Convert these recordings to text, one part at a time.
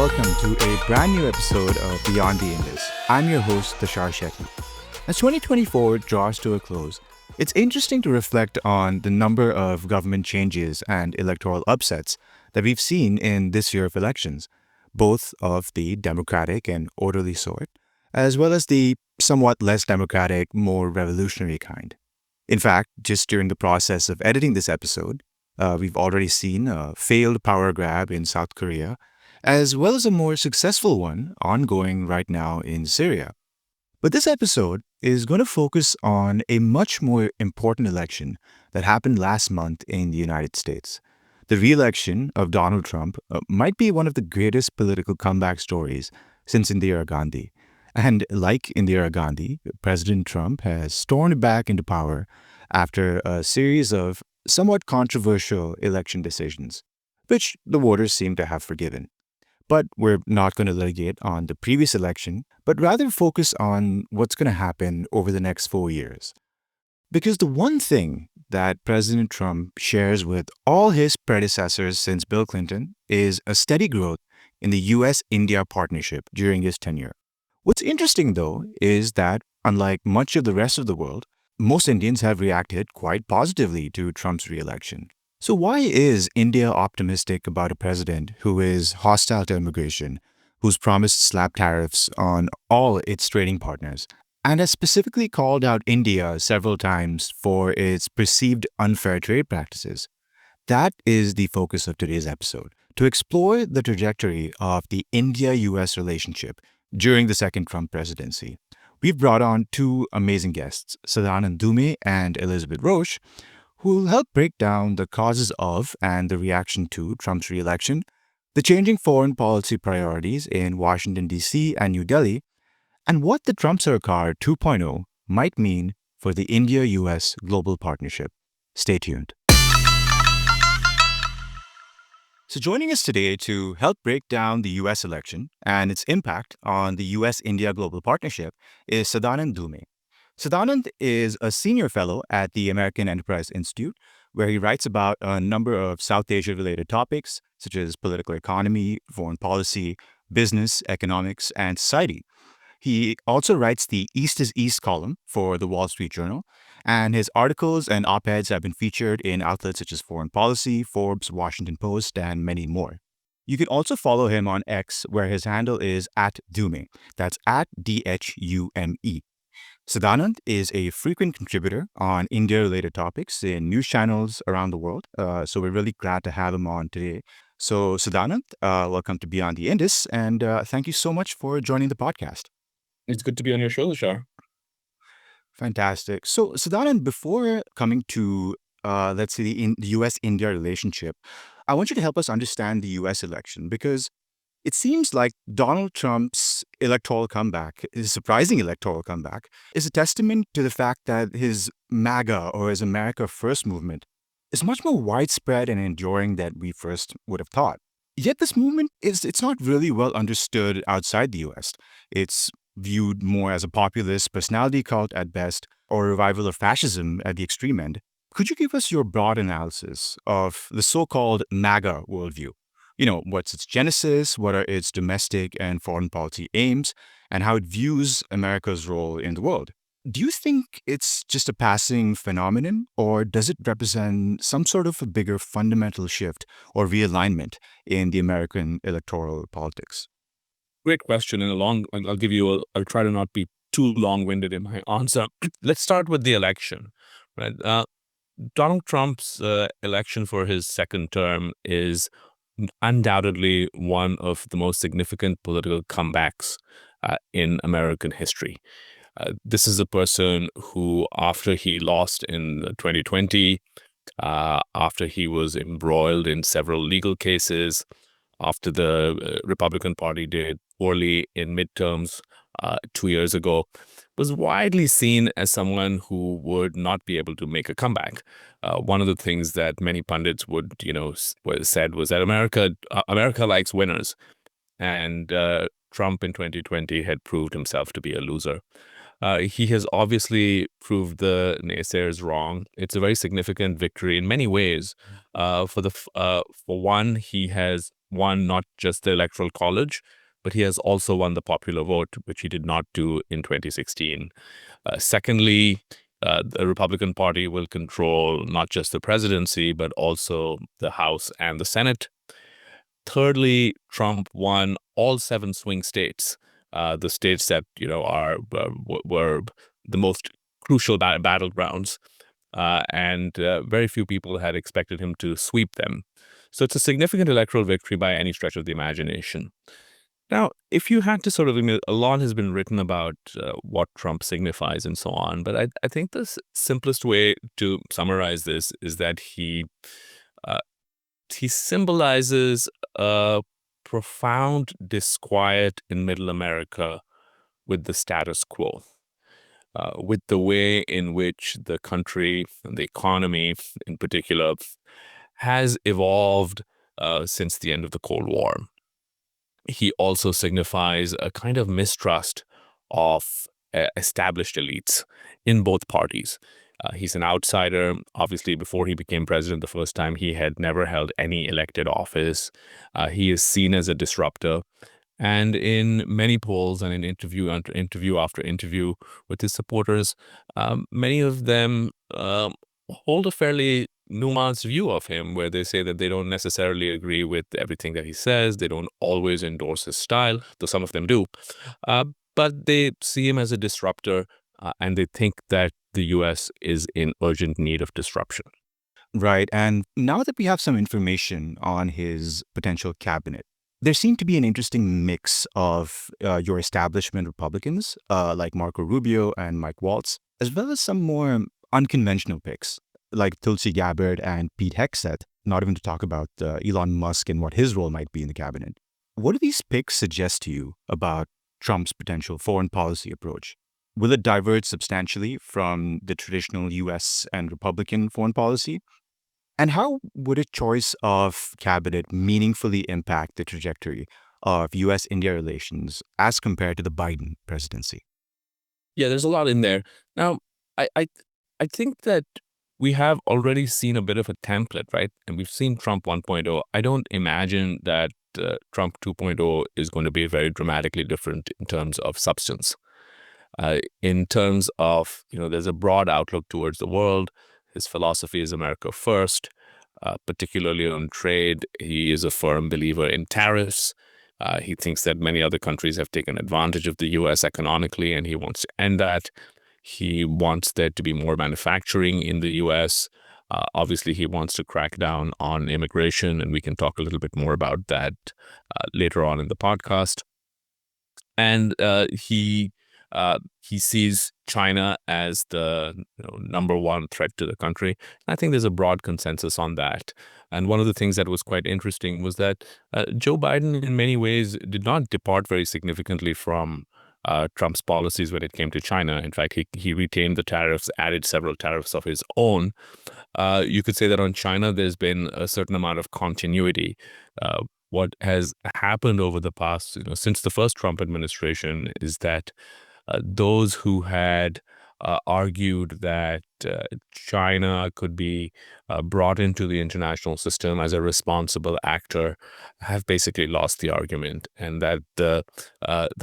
welcome to a brand new episode of Beyond the Indus. I'm your host, Tushar Shetty. As 2024 draws to a close, it's interesting to reflect on the number of government changes and electoral upsets that we've seen in this year of elections, both of the democratic and orderly sort, as well as the somewhat less democratic, more revolutionary kind. In fact, just during the process of editing this episode, we've already seen a failed power grab in South Korea, as well as a more successful one ongoing right now in Syria. But this episode is going to focus on a much more important election that happened last month in the United States. The reelection of Donald Trump might be one of the greatest political comeback stories since Indira Gandhi. And like Indira Gandhi, President Trump has stormed back into power after a series of somewhat controversial election decisions, which the voters seem to have forgiven. But we're not going to litigate on the previous election, but rather focus on what's going to happen over the next 4 years. Because the one thing that President Trump shares with all his predecessors since Bill Clinton is a steady growth in the U.S.-India partnership during his tenure. What's interesting, though, is that unlike much of the rest of the world, most Indians have reacted quite positively to Trump's re-election. So why is India optimistic about a president who is hostile to immigration, who's promised slap tariffs on all its trading partners, and has specifically called out India several times for its perceived unfair trade practices? That is the focus of today's episode, to explore the trajectory of the India-U.S. relationship during the second Trump presidency. We've brought on two amazing guests, Sadanand Dhume and Elizabeth Roche, who will help break down the causes of and the reaction to Trump's re-election, the changing foreign policy priorities in Washington, D.C. and New Delhi, and what the Trump Sarkar 2.0 might mean for the India-U.S. global partnership. Stay tuned. So joining us today to help break down the U.S. election and its impact on the U.S.-India global partnership is Sadanand Dhume. Sadanand is a senior fellow at the American Enterprise Institute, where he writes about a number of South Asia-related topics, such as political economy, foreign policy, business, economics, and society. He also writes the East is East column for the Wall Street Journal, and his articles and op-eds have been featured in outlets such as Foreign Policy, Forbes, Washington Post, and many more. You can also follow him on X, where his handle is @Dhume. That's @DHUME. Sadanand is a frequent contributor on India-related topics in news channels around the world, so we're really glad to have him on today. So Sadanand, welcome to Beyond the Indus, and thank you so much for joining the podcast. It's good to be on your show, Tushar. Fantastic. So Sadanand, before coming to, let's say, the U.S.-India relationship, I want you to help us understand the U.S. election, because it seems like Donald Trump's electoral comeback, his surprising electoral comeback, is a testament to the fact that his MAGA, or his America First movement, is much more widespread and enduring than we first would have thought. Yet this movement it's not really well understood outside the U.S. It's viewed more as a populist personality cult at best, or a revival of fascism at the extreme end. Could you give us your broad analysis of the so-called MAGA worldview? What's its genesis, what are its domestic and foreign policy aims, and how it views America's role in the world? Do you think it's just a passing phenomenon, or does it represent some sort of a bigger fundamental shift or realignment in the American electoral politics? Great question, and I'll try to not be too long-winded in my answer. Let's start with the election, right? Donald Trump's election for his second term is undoubtedly one of the most significant political comebacks in American history. This is a person who, after he lost in 2020, after he was embroiled in several legal cases, after the Republican Party did poorly in midterms 2 years ago, was widely seen as someone who would not be able to make a comeback. One of the things that many pundits said was that America likes winners, and Trump in 2020 had proved himself to be a loser. He has obviously proved the naysayers wrong. It's a very significant victory in many ways, For one, he has won not just the Electoral College, but he has also won the popular vote, which he did not do in 2016. Secondly, the Republican Party will control not just the presidency, but also the House and the Senate. Thirdly, Trump won all 7 swing states, the states that were the most crucial battlegrounds, and very few people had expected him to sweep them. So it's a significant electoral victory by any stretch of the imagination. Now, if you had to sort of, a lot has been written about what Trump signifies and so on, but I think the simplest way to summarize this is that uh, he symbolizes a profound disquiet in Middle America with the status quo, with the way in which the country, the economy in particular, has evolved since the end of the Cold War. He also signifies a kind of mistrust of established elites in both parties. He's an outsider. Obviously, before he became president the first time, he had never held any elected office. He is seen as a disruptor. And in many polls and in interview after interview with his supporters, many of them hold a fairly nuanced view of him, where they say that they don't necessarily agree with everything that he says. They don't always endorse his style, though some of them do. Uh, but they see him as a disruptor, and they think that the U.S. is in urgent need of disruption. Right. And now that we have some information on his potential cabinet, there seemed to be an interesting mix of your establishment Republicans, like Marco Rubio and Mike Waltz, as well as some more unconventional picks, like Tulsi Gabbard and Pete Hegseth, not even to talk about Elon Musk and what his role might be in the cabinet. What do these picks suggest to you about Trump's potential foreign policy approach? Will it diverge substantially from the traditional US and Republican foreign policy? And how would a choice of cabinet meaningfully impact the trajectory of US India relations as compared to the Biden presidency? Yeah, there's a lot in there. Now, I, I, I think that we have already seen a bit of a template, right? And we've seen Trump 1.0. I don't imagine that Trump 2.0 is going to be very dramatically different in terms of substance. In terms of, there's a broad outlook towards the world. His philosophy is America first, particularly on trade. He is a firm believer in tariffs. He thinks that many other countries have taken advantage of the U.S. economically, and he wants to end that. He wants there to be more manufacturing in the U.S. Obviously, he wants to crack down on immigration, and we can talk a little bit more about that later on in the podcast. And he sees China as the number one threat to the country. And I think there's a broad consensus on that. And one of the things that was quite interesting was that Joe Biden, in many ways, did not depart very significantly from Trump's policies when it came to China. In fact, he retained the tariffs, added several tariffs of his own. You could say that on China, there's been a certain amount of continuity. What has happened over the past, since the first Trump administration, is that those who had argued that China could be brought into the international system as a responsible actor have basically lost the argument, and that the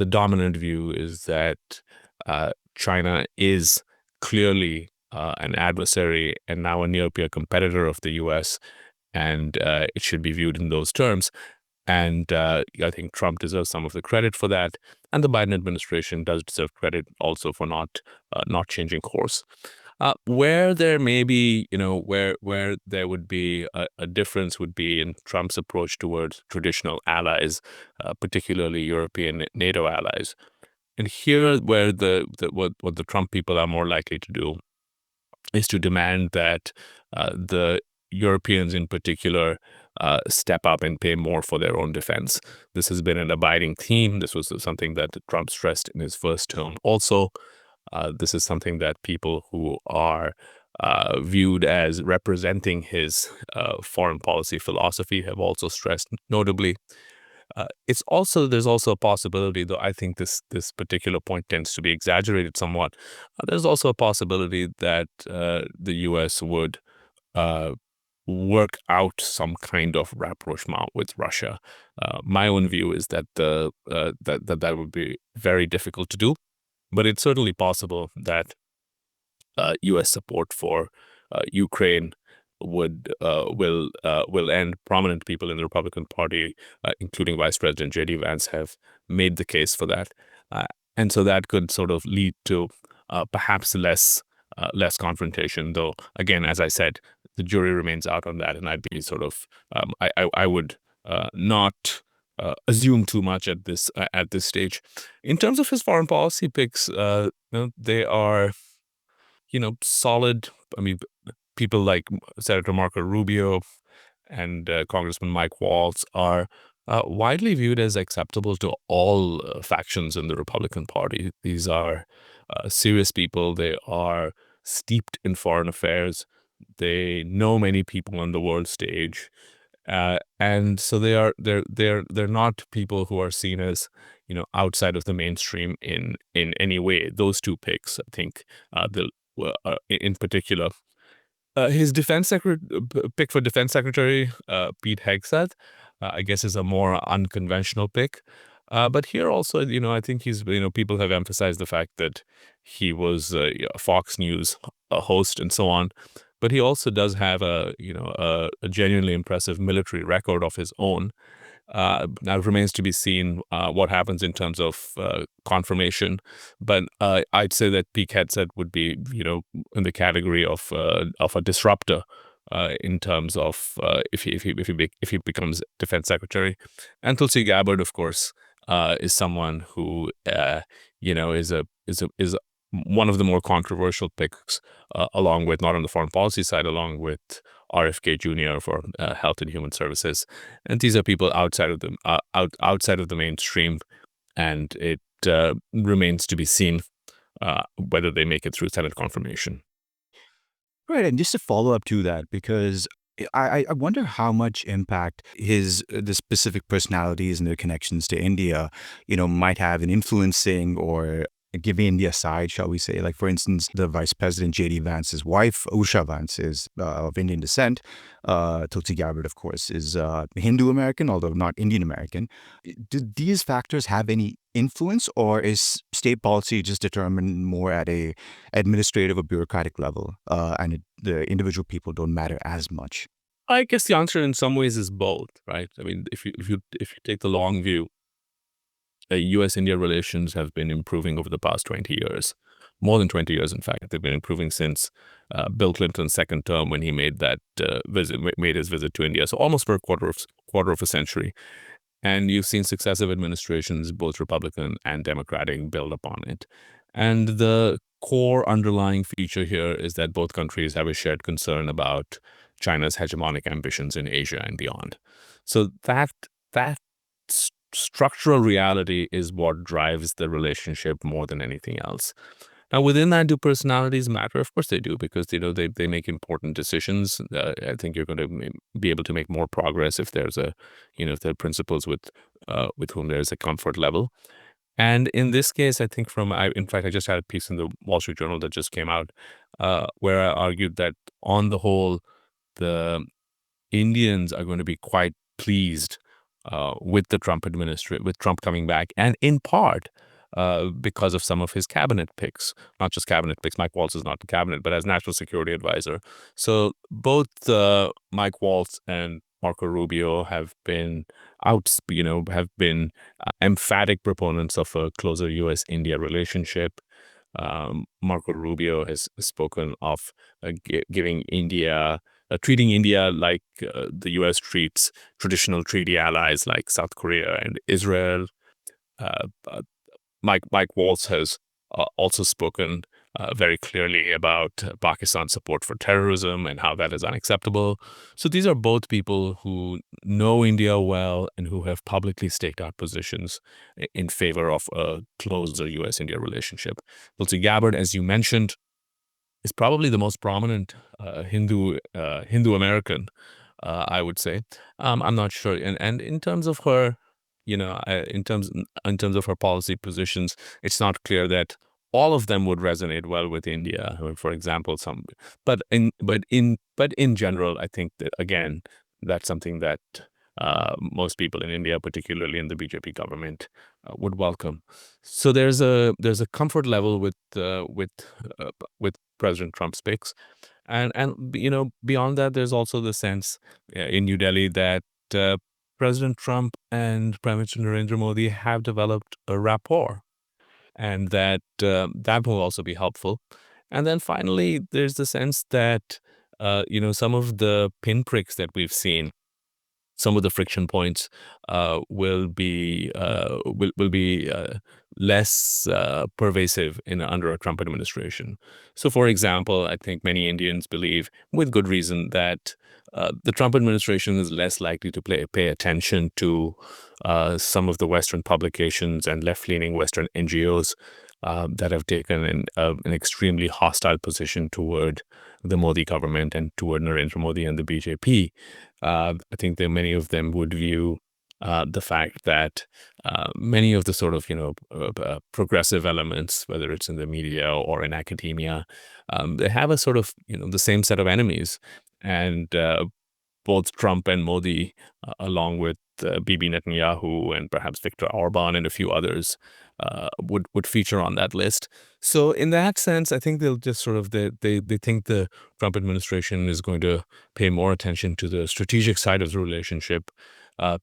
dominant view is that China is clearly an adversary and now a near-peer competitor of the U.S., and it should be viewed in those terms. And I think Trump deserves some of the credit for that, and the Biden administration does deserve credit also for not changing course. Where there may be, where there would be a difference would be in Trump's approach towards traditional allies, particularly European NATO allies. And here, where what the Trump people are more likely to do is to demand that the Europeans in particular step up and pay more for their own defense. This has been an abiding theme. This was something that Trump stressed in his first term. Also, this is something that people who are viewed as representing his foreign policy philosophy have also stressed, notably. There's also a possibility, though I think this particular point tends to be exaggerated somewhat. There's also a possibility that the U.S. would work out some kind of rapprochement with Russia. My own view is that that would be very difficult to do, but it's certainly possible that U.S. support for Ukraine will end. Prominent people in the Republican Party, including Vice President J.D. Vance, have made the case for that, and so that could sort of lead to perhaps less confrontation. Though, again, as I said, the jury remains out on that, and I'd be sort of I would not. Assume too much at this stage. In terms of his foreign policy picks, they are solid. I mean, people like Senator Marco Rubio and Congressman Mike Waltz are widely viewed as acceptable to all factions in the Republican Party. These are serious people. They are steeped in foreign affairs. They know many people on the world stage, and so they're not people who are seen as outside of the mainstream in any way. Those two picks, I think, in particular. His pick for defense secretary, Pete Hegseth, I guess is a more unconventional pick. But here also, I think people have emphasized the fact that he was a Fox News host and so on. But he also does have a genuinely impressive military record of his own. Now it remains to be seen what happens in terms of confirmation, but I'd say that Pete Hegseth would be, in the category of a disruptor in terms of if he becomes defense secretary. And Tulsi Gabbard, of course, is someone who is one of the more controversial picks, along with, not on the foreign policy side, along with RFK Jr. for Health and Human Services, and these are people outside of the mainstream, and it remains to be seen whether they make it through Senate confirmation. Right, and just to follow up to that, because I wonder how much impact the specific personalities and their connections to India, might have in influencing or giving India a side, shall we say. Like, for instance, the Vice President J.D. Vance's wife, Usha Vance, is of Indian descent. Tulsi Gabbard, of course, is Hindu American, although not Indian American. Do these factors have any influence, or is state policy just determined more at a administrative or bureaucratic level, and the individual people don't matter as much? I guess the answer in some ways is both, right? I mean, if you take the long view, U.S.-India relations have been improving over the past 20 years, more than 20 years, in fact. They've been improving since Bill Clinton's second term, when he made his visit to India. So almost for a quarter of a century. And you've seen successive administrations, both Republican and Democratic, build upon it. And the core underlying feature here is that both countries have a shared concern about China's hegemonic ambitions in Asia and beyond. So that structural reality is what drives the relationship more than anything else. Now, within that, do personalities matter? Of course they do, because they make important decisions. I think you're going to be able to make more progress if there's if there are principals with whom there's a comfort level. And in this case, I think in fact, I just had a piece in the Wall Street Journal that just came out, where I argued that on the whole, the Indians are going to be quite pleased with the Trump administration, with Trump coming back, and in part because of some of his cabinet picks. Not just cabinet picks. Mike Waltz is not in cabinet, but as national security advisor. So both Mike Waltz and Marco Rubio have been emphatic proponents of a closer U.S.-India relationship. Marco Rubio has spoken of treating India like the U.S. treats traditional treaty allies like South Korea and Israel. Mike Waltz has also spoken very clearly about Pakistan's support for terrorism and how that is unacceptable. So these are both people who know India well and who have publicly staked out positions in favor of a closer U.S.-India relationship. Tulsi Gabbard, as you mentioned, is probably the most prominent Hindu American, I would say. I'm not sure, and in terms of her, in terms of her policy positions, it's not clear that all of them would resonate well with India. For example, but in general, I think that again, that's something that most people in India, particularly in the BJP government, would welcome. So there's a comfort level with President Trump's picks, and beyond that, there's also the sense in New Delhi that uh, President Trump and Prime Minister Narendra Modi have developed a rapport, and that will also be helpful. And then finally, there's the sense that some of the pinpricks that we've seen, some of the friction points will be less pervasive in under a Trump administration. So, for example, I think many Indians believe, with good reason, that the Trump administration is less likely to pay attention to some of the Western publications and left-leaning Western NGOs that have taken an extremely hostile position toward the Modi government and toward Narendra Modi and the BJP. I think that many of them would view the fact that many of the sort of progressive elements, whether it's in the media or in academia, they have a sort of the same set of enemies, and both Trump and Modi, along with Bibi Netanyahu and perhaps Viktor Orban and a few others, would feature on that list. So in that sense, I think they'll just sort of they think the Trump administration is going to pay more attention to the strategic side of the relationship,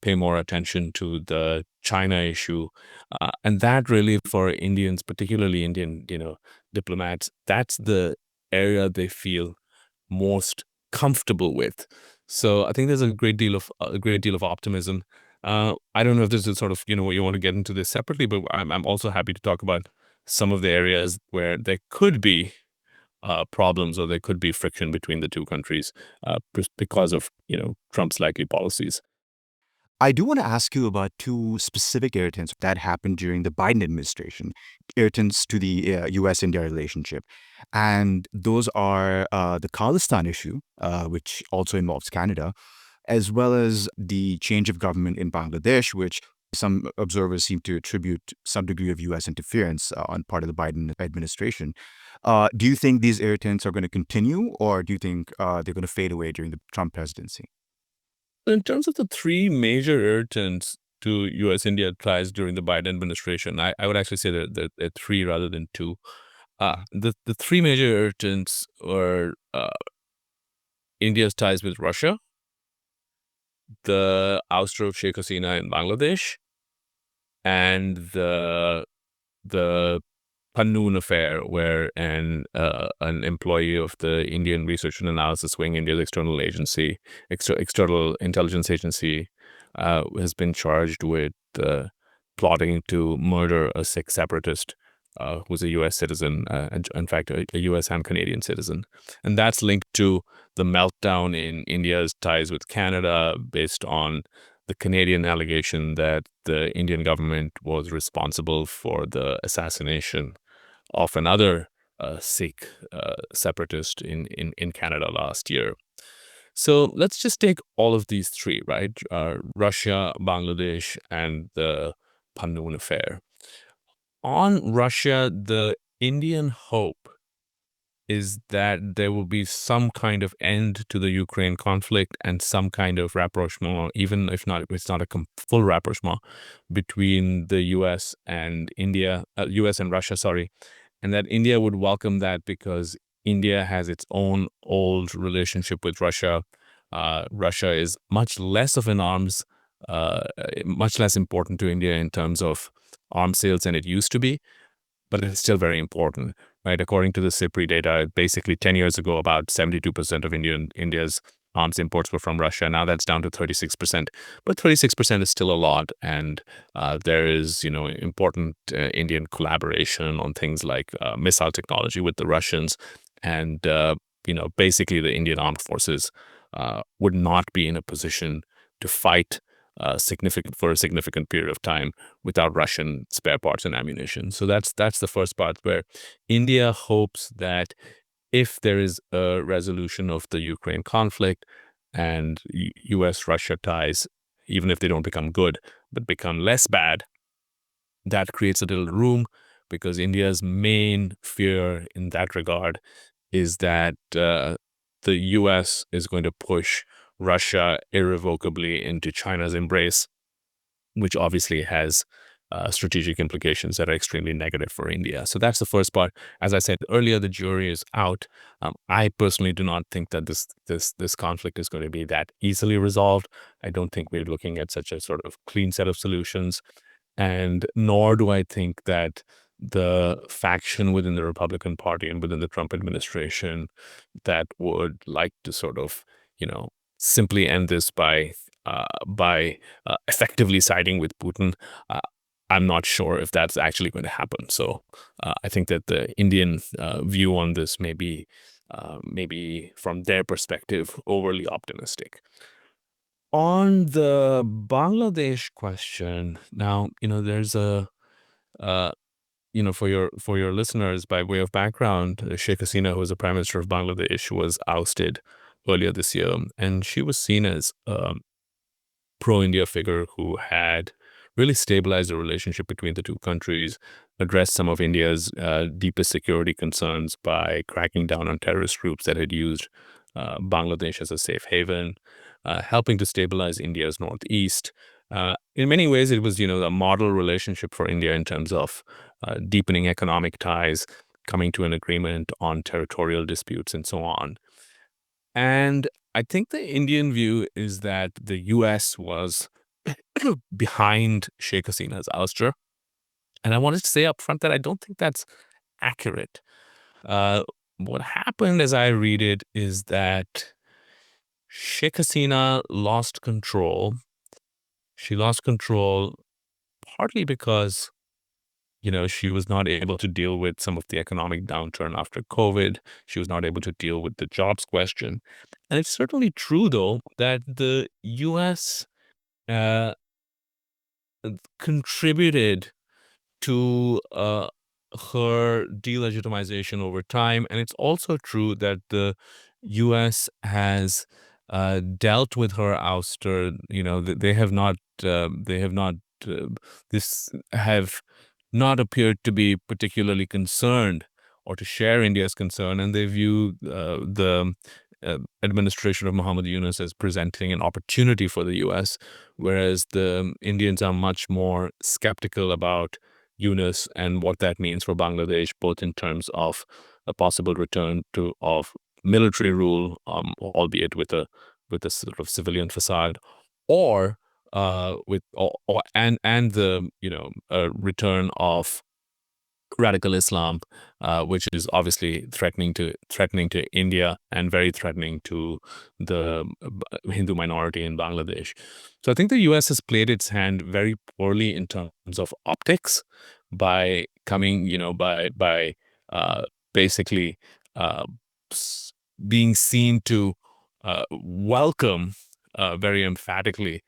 pay more attention to the China issue, and that really for Indians, particularly Indian diplomats, that's the area they feel most comfortable with. So I think there's a great deal of optimism. I don't know if this is sort of what you want to get into this separately, but I'm also happy to talk about some of the areas where there could be problems or there could be friction between the two countries because of Trump's likely policies. I do want to ask you about two specific irritants that happened during the Biden administration, irritants to the US India relationship. And those are the Khalistan issue, which also involves Canada, as well as the change of government in Bangladesh, which some observers seem to attribute some degree of US interference on part of the Biden administration. Do you think these irritants are going to continue, or do you think they're going to fade away during the Trump presidency? In terms of the three major irritants to U.S.-India ties during the Biden administration, I would actually say that they're three rather than two. The three major irritants were India's ties with Russia, the ouster of Sheikh Hasina in Bangladesh, and the Pannoon affair, where an employee of the Indian Research and Analysis Wing, India's external agency, external intelligence agency, has been charged with plotting to murder a Sikh separatist who's a U.S. citizen, and in fact, a U.S. and Canadian citizen. And that's linked to the meltdown in India's ties with Canada based on the Canadian allegation that the Indian government was responsible for the assassination of another Sikh separatist in Canada last year. So let's just take all of these three, right? Russia, Bangladesh, and the Pannoon affair. On Russia, the Indian hope is that there will be some kind of end to the Ukraine conflict and some kind of rapprochement, even if not, it's not a full rapprochement between the U.S. and India, U.S. and Russia, sorry, and that India would welcome that because India has its own old relationship with Russia. Russia is much less important to India in terms of arms sales than it used to be, but it's still very important, right? According to the SIPRI data, basically 10 years ago, about 72% of India's arms imports were from Russia. Now that's down to 36%, but 36% is still a lot. And there is, important Indian collaboration on things like missile technology with the Russians. And, basically the Indian armed forces would not be in a position to fight for a significant period of time without Russian spare parts and ammunition. So that's the first part where India hopes that if there is a resolution of the Ukraine conflict and U.S.-Russia ties, even if they don't become good, but become less bad, that creates a little room because India's main fear in that regard is that the U.S. is going to push Russia irrevocably into China's embrace, which obviously has strategic implications that are extremely negative for India. So that's the first part. As I said earlier, the jury is out. I personally do not think that this conflict is going to be that easily resolved. I don't think we're looking at such a sort of clean set of solutions, and nor do I think that the faction within the Republican Party and within the Trump administration that would like to sort of, simply end this by effectively siding with Putin. Uh, I'm not sure if that's actually going to happen. So I think that the Indian view on this may be, maybe from their perspective, overly optimistic. On the Bangladesh question, now there's uh, for your listeners, by way of background, Sheikh Hasina, who was the Prime Minister of Bangladesh, was ousted earlier this year, and she was seen as pro-India figure who had really stabilized the relationship between the two countries, addressed some of India's deepest security concerns by cracking down on terrorist groups that had used Bangladesh as a safe haven, helping to stabilize India's northeast. In many ways, it was, a model relationship for India in terms of deepening economic ties, coming to an agreement on territorial disputes, and so on. And I think the Indian view is that the U.S. was behind Sheikh Hasina's ouster. And I wanted to say up front that I don't think that's accurate. What happened, as I read it, is that Sheikh Hasina lost control. She lost control partly because, she was not able to deal with some of the economic downturn after COVID. She was not able to deal with the jobs question. And it's certainly true, though, that the U.S. Uh, contributed to her delegitimization over time. And it's also true that the U.S. has dealt with her ouster. They have not, uh, this have not appeared to be particularly concerned or to share India's concern. And they view the administration of Muhammad Yunus as presenting an opportunity for the U.S., whereas the Indians are much more skeptical about Yunus and what that means for Bangladesh, both in terms of a possible return of military rule, albeit with a sort of civilian facade, or with or and the return of radical Islam, which is obviously threatening to India and very threatening to the Hindu minority in Bangladesh. So I think the U.S. has played its hand very poorly in terms of optics by coming, by basically uh, being seen to welcome very emphatically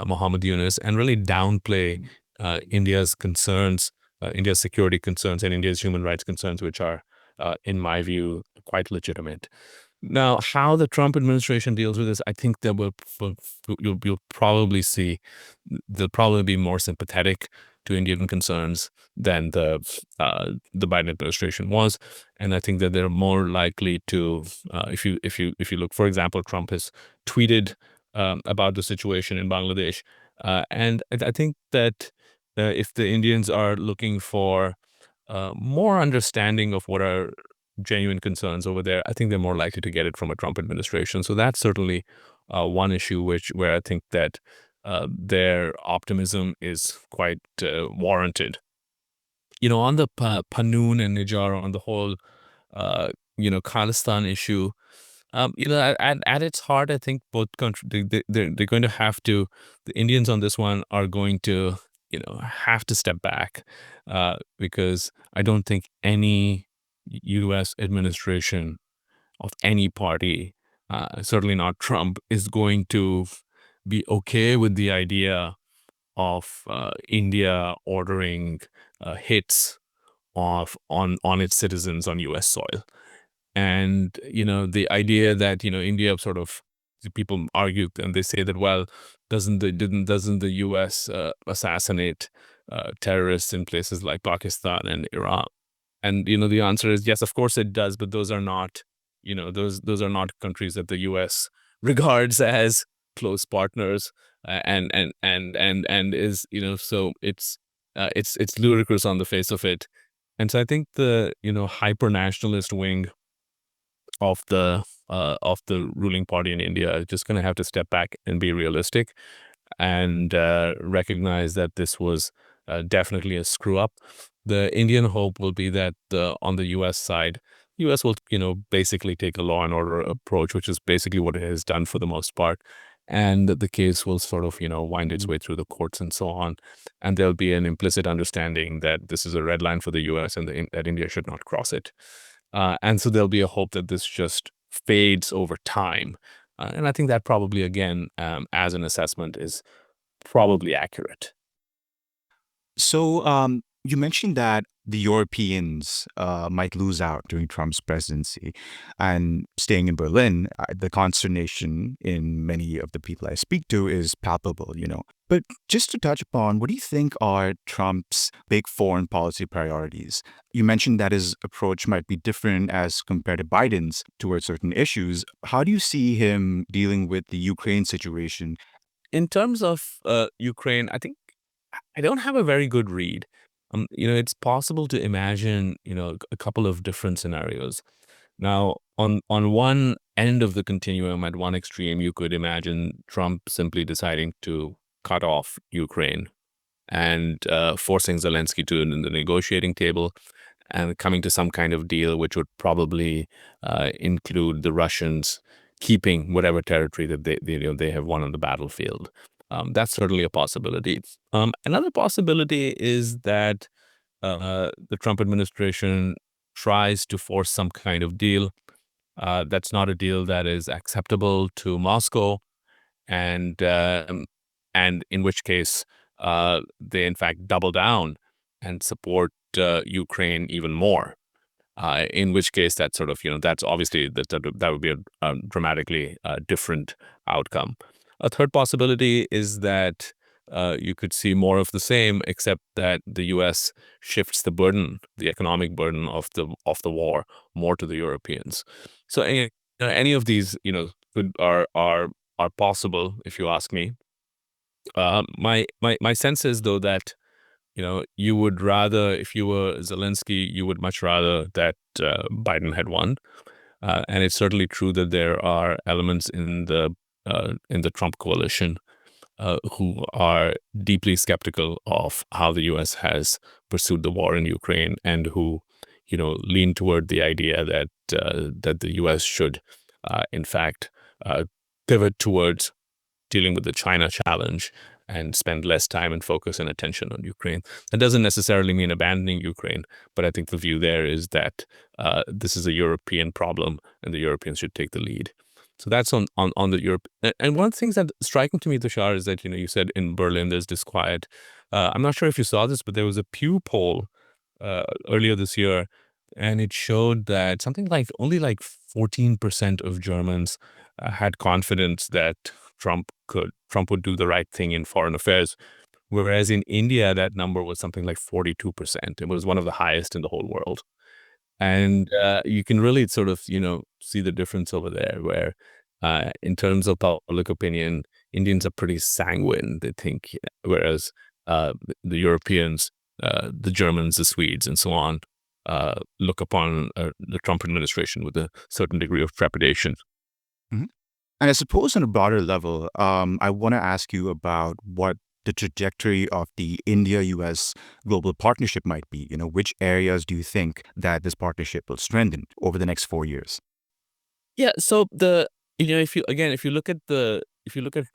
Muhammad Yunus and really downplay India's concerns, India's security concerns, and India's human rights concerns, which are, in my view, quite legitimate. Now, how the Trump administration deals with this, I think that you'll probably see they'll probably be more sympathetic to Indian concerns than the Biden administration was, and I think that they're more likely to, if you look, for example, Trump has tweeted about the situation in Bangladesh, and I think that if the Indians are looking for more understanding of what are genuine concerns over there, I think they're more likely to get it from a Trump administration. So that's certainly one issue where I think that their optimism is quite warranted. On the Panoon and Nijar, on the whole, Khalistan issue, at its heart, I think both countries, they're going to have to, the Indians on this one are going to, have to step back because I don't think any U.S. administration of any party, certainly not Trump, is going to be okay with the idea of India ordering hits on its citizens on U.S. soil. And the idea that India sort of, people argue and they say that, well, doesn't the U.S. assassinate terrorists in places like Pakistan and Iran? And the answer is yes, of course it does, but those are not, those are not countries that the U.S. regards as close partners, and is, so it's ludicrous on the face of it. And so I think the hyper nationalist wing of the ruling party in India is just going to have to step back and be realistic and recognize that this was definitely a screw up. The Indian hope will be that on the U.S. side, U.S. will basically take a law and order approach, which is basically what it has done for the most part, and the case will sort of wind its way through the courts and so on, and there'll be an implicit understanding that this is a red line for the U.S. and that India should not cross it. And so there'll be a hope that this just fades over time. And I think that probably, again, as an assessment, is probably accurate. So, you mentioned that the Europeans might lose out during Trump's presidency. And staying in Berlin, the consternation in many of the people I speak to is palpable. But just to touch upon, what do you think are Trump's big foreign policy priorities? You mentioned that his approach might be different as compared to Biden's towards certain issues. How do you see him dealing with the Ukraine situation? In terms of Ukraine, I think I don't have a very good read. It's possible to imagine, a couple of different scenarios. Now, on one end of the continuum, at one extreme, you could imagine Trump simply deciding to cut off Ukraine and forcing Zelensky to the negotiating table and coming to some kind of deal, which would probably include the Russians keeping whatever territory that they have won on the battlefield. That's certainly a possibility. Another possibility is that the Trump administration tries to force some kind of deal that's not a deal that is acceptable to Moscow, and in which case they in fact double down and support Ukraine even more. In which case, that sort of that's obviously that would be a dramatically different outcome. A third possibility is that you could see more of the same, except that the U.S. shifts the burden, the economic burden of the war, more to the Europeans. So any of these, are possible, if you ask me. My sense is, though, that you would rather, if you were Zelensky, you would much rather that Biden had won. And it's certainly true that there are elements in the Trump coalition who are deeply skeptical of how the U.S. has pursued the war in Ukraine, and who, lean toward the idea that the U.S. should, in fact, pivot towards dealing with the China challenge and spend less time and focus and attention on Ukraine. That doesn't necessarily mean abandoning Ukraine, but I think the view there is that this is a European problem and the Europeans should take the lead. So that's on the Europe. And one of the things that's striking to me, Tushar, is that you said in Berlin there's disquiet. I'm not sure if you saw this, but there was a Pew poll earlier this year, and it showed that something like only like 14% of Germans had confidence that Trump would do the right thing in foreign affairs, whereas in India that number was something like 42%. It was one of the highest in the whole world. And you can really sort of see the difference over there, where in terms of public opinion, Indians are pretty sanguine, they think, whereas the Europeans, the Germans, the Swedes, and so on, look upon the Trump administration with a certain degree of trepidation. Mhm. And I suppose on a broader level, I want to ask you about what the trajectory of the India-U.S. global partnership might be. Which areas do you think that this partnership will strengthen over the next 4 years? Yeah. So if you look at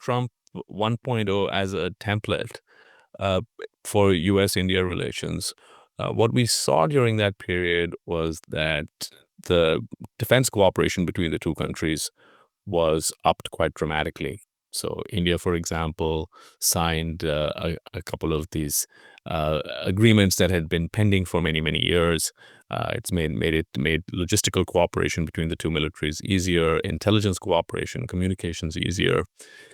Trump 1.0 as a template uh, for U.S.-India relations, what we saw during that period was that the defense cooperation between the two countries was upped quite dramatically. So India, for example, signed a couple of these agreements that had been pending for many, many years. It's made logistical cooperation between the two militaries easier, intelligence cooperation, communications easier.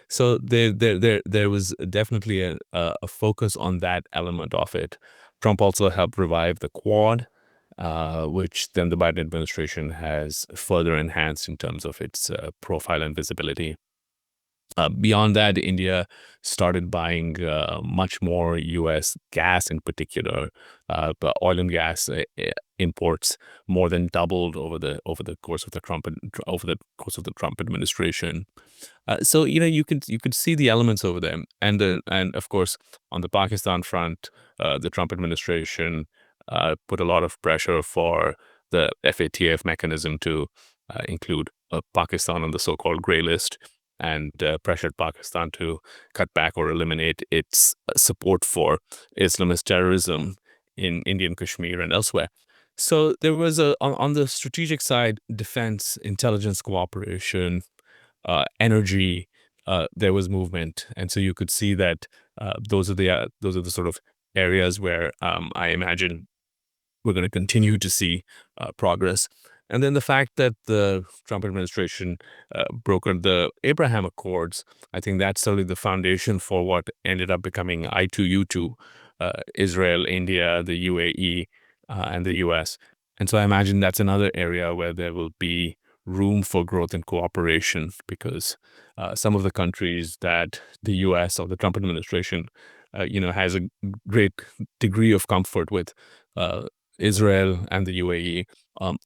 So there was definitely a focus on that element of it. Trump also helped revive the Quad, which then the Biden administration has further enhanced in terms of its profile and visibility. Beyond that, India started buying much more U.S. gas, in particular, but oil and gas imports more than doubled over the course of the Trump administration. So you could see the elements over there, and of course on the Pakistan front, the Trump administration put a lot of pressure for the FATF mechanism to include Pakistan on the so-called gray list, and pressured Pakistan to cut back or eliminate its support for Islamist terrorism in Indian Kashmir and elsewhere. So there was on the strategic side, defense, intelligence cooperation, energy. There was movement, and so you could see that those are the sort of areas where I imagine we're going to continue to see progress. And then the fact that the Trump administration brokered the Abraham Accords, I think that's certainly the foundation for what ended up becoming I2U2, Israel, India, the UAE, and the U.S. And so I imagine that's another area where there will be room for growth and cooperation, because some of the countries that the U.S. or the Trump administration, has a great degree of comfort with, Israel and the UAE,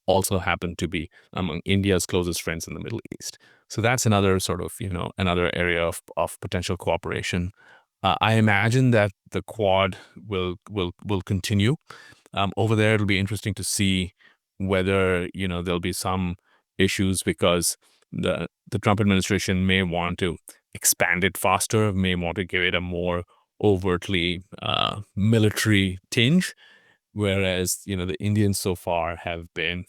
also happen to be among India's closest friends in the Middle East. So that's another sort of, another area of potential cooperation. I imagine that the Quad will continue. Over there, it'll be interesting to see whether, there'll be some issues, because the Trump administration may want to expand it faster, may want to give it a more overtly military tinge. Whereas, the Indians so far have been,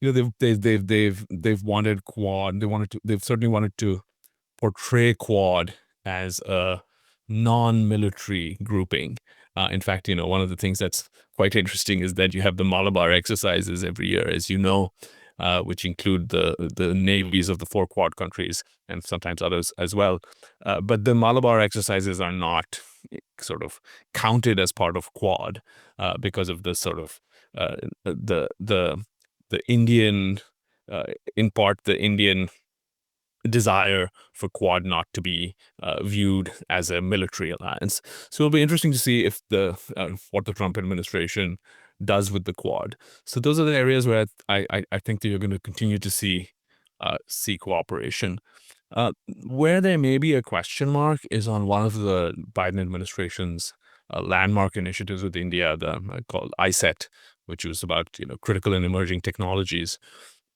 they've wanted Quad. They've certainly wanted to portray Quad as a non-military grouping. In fact, one of the things that's quite interesting is that you have the Malabar exercises every year, as you know, which include the navies of the four Quad countries and sometimes others as well. But the Malabar exercises are not sort of counted as part of Quad, because of the sort of the Indian, in part the Indian desire for Quad not to be viewed as a military alliance. So it'll be interesting to see if what the Trump administration does with the Quad. So those are the areas where I think that you're going to continue to see cooperation. Where there may be a question mark is on one of the Biden administration's landmark initiatives with India, called ISET, which was about critical and emerging technologies,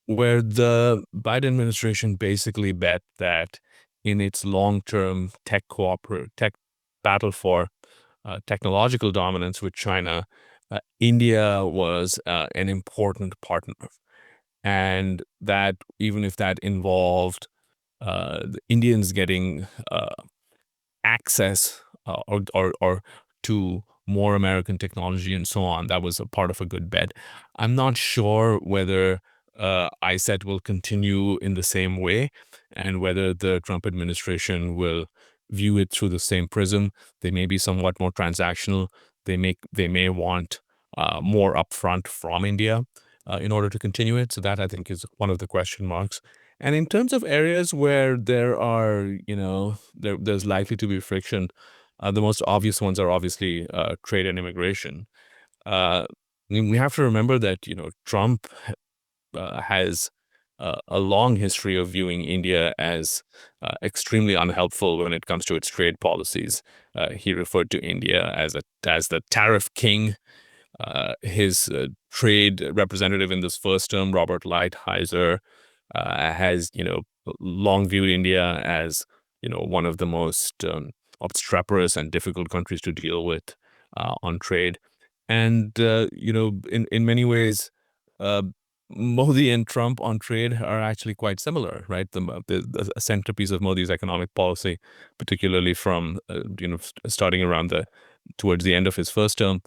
where the Biden administration basically bet that in its long-term tech battle for technological dominance with China, India was an important partner, and that even if that involved the Indians getting access, or to more American technology and so on, that was a part of a good bet. I'm not sure whether ISET will continue in the same way, and whether the Trump administration will view it through the same prism. They may be somewhat more transactional. They may want more upfront from India in order to continue it. So that, I think, is one of the question marks. And in terms of areas where there's likely to be friction, the most obvious ones are obviously trade and immigration. We have to remember that Trump has a long history of viewing India as extremely unhelpful when it comes to its trade policies. He referred to India as the tariff king. His trade representative in this first term, Robert Lighthizer, has long viewed India as one of the most obstreperous and difficult countries to deal with on trade. And in many ways, Modi and Trump on trade are actually quite similar, right? The centerpiece of Modi's economic policy, particularly from starting around the towards the end of his first term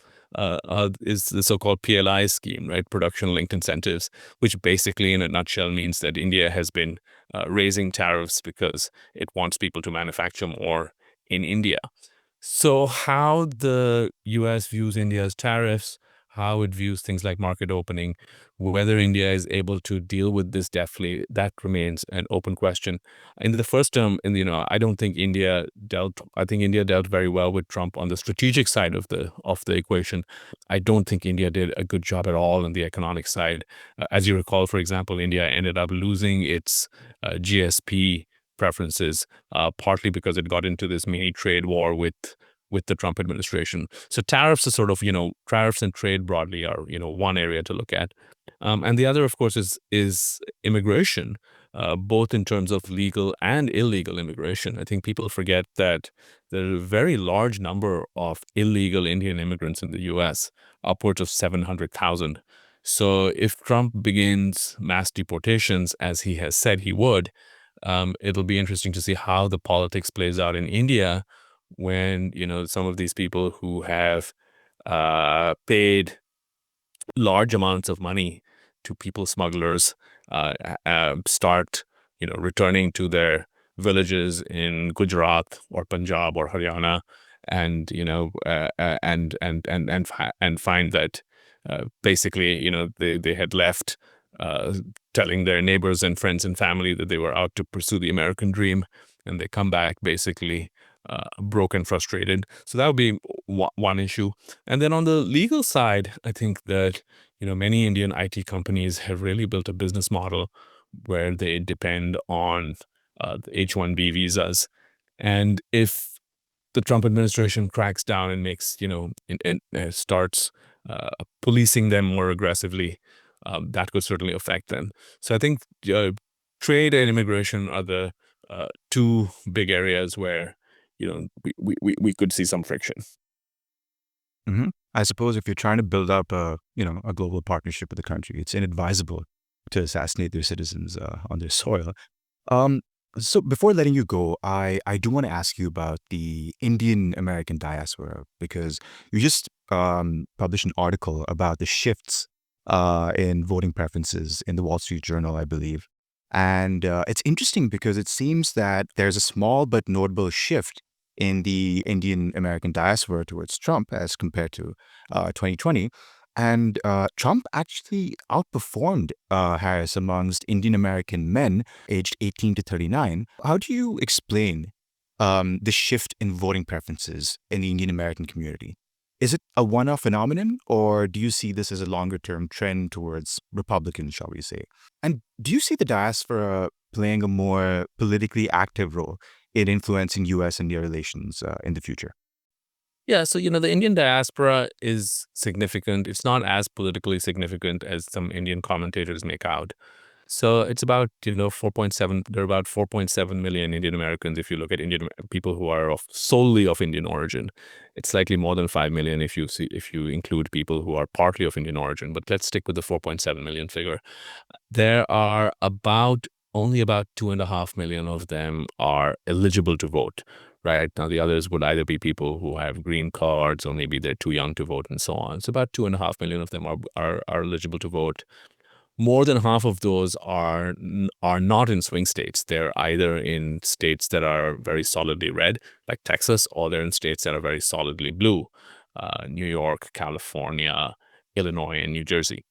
is the so-called PLI scheme, right? Production-linked incentives, which basically, in a nutshell, means that India has been raising tariffs because it wants people to manufacture more in India. So how the U.S. views India's tariffs, how it views things like market opening, whether India is able to deal with this deftly, that remains an open question. In the first term, I don't think India dealt. I think India dealt very well with Trump on the strategic side of the equation. I don't think India did a good job at all on the economic side. As you recall, for example, India ended up losing its GSP preferences, partly because it got into this mini trade war with the Trump administration. So tariffs are sort of, tariffs and trade broadly are, one area to look at. And the other, of course, is immigration, both in terms of legal and illegal immigration. I think people forget that there are a very large number of illegal Indian immigrants in the U.S., upwards of 700,000. So if Trump begins mass deportations, as he has said he would, it'll be interesting to see how the politics plays out in India when, some of these people who have paid large amounts of money to people smugglers start, returning to their villages in Gujarat or Punjab or Haryana, and and find that basically, they had left, uh, telling their neighbors and friends and family that they were out to pursue the American dream, and they come back basically broken, frustrated. So that would be one issue. And then on the legal side, I think that, many Indian IT companies have really built a business model where they depend on the H-1B visas. And if the Trump administration cracks down and makes, starts uh, policing them more aggressively, that could certainly affect them. So I think uh, trade and immigration are the two big areas where, we could see some friction. Hmm. I suppose if you're trying to build up a global partnership with the country, it's inadvisable to assassinate their citizens on their soil. Um, so before letting you go, I do want to ask you about the Indian American diaspora because you just published an article about the shifts in voting preferences in the Wall Street Journal, I believe. And it's interesting because it seems that there's a small but notable shift in the Indian American diaspora towards Trump as compared to 2020. And Trump actually outperformed Harris amongst Indian American men aged 18 to 39. How do you explain the shift in voting preferences in the Indian American community? Is it a one off phenomenon, or do you see this as a longer term trend towards Republicans, shall we say? And do you see the diaspora playing a more politically active role in influencing US India relations in the future? Yeah, so the Indian diaspora is significant. It's not as politically significant as some Indian commentators make out. So it's about 4.7. There are about 4.7 million Indian Americans if you look at Indian people who are solely of Indian origin. It's slightly more than 5 million if you include people who are partly of Indian origin. But let's stick with the 4.7 million figure. There are only about 2.5 million of them are eligible to vote. Right now, the others would either be people who have green cards or maybe they're too young to vote and so on. So about 2.5 million of them are eligible to vote. More than half of those are not in swing states. They're either in states that are very solidly red, like Texas, or they're in states that are very solidly blue, New York, California, Illinois, and New Jersey.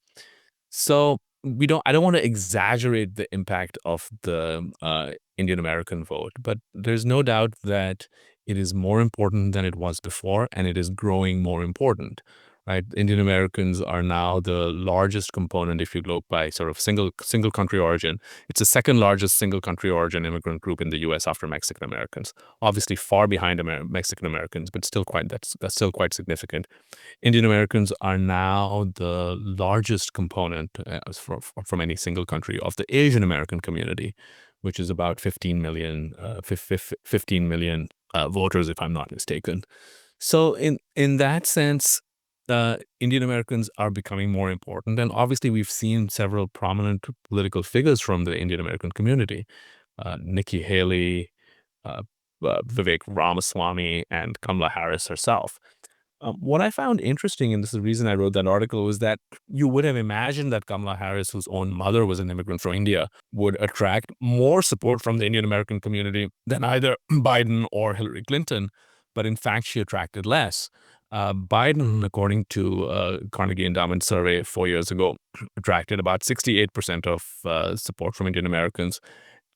So I don't want to exaggerate the impact of the Indian American vote, but there's no doubt that it is more important than it was before, and it is growing more important. Right, Indian Americans are now the largest component if you look by sort of single country origin. It's the second largest single country origin immigrant group in the U.S. after Mexican Americans. Obviously, far behind Mexican Americans, but still that's still quite significant. Indian Americans are now the largest component from any single country of the Asian American community, which is about 15 million, 15 million voters, if I'm not mistaken. So in that sense, Indian Americans are becoming more important, and obviously we've seen several prominent political figures from the Indian American community, Nikki Haley, uh, Vivek Ramaswamy, and Kamala Harris herself. What I found interesting, and this is the reason I wrote that article, was that you would have imagined that Kamala Harris, whose own mother was an immigrant from India, would attract more support from the Indian American community than either Biden or Hillary Clinton. But in fact, she attracted less. Biden, according to a Carnegie Endowment survey 4 years ago, attracted about 68% of support from Indian Americans.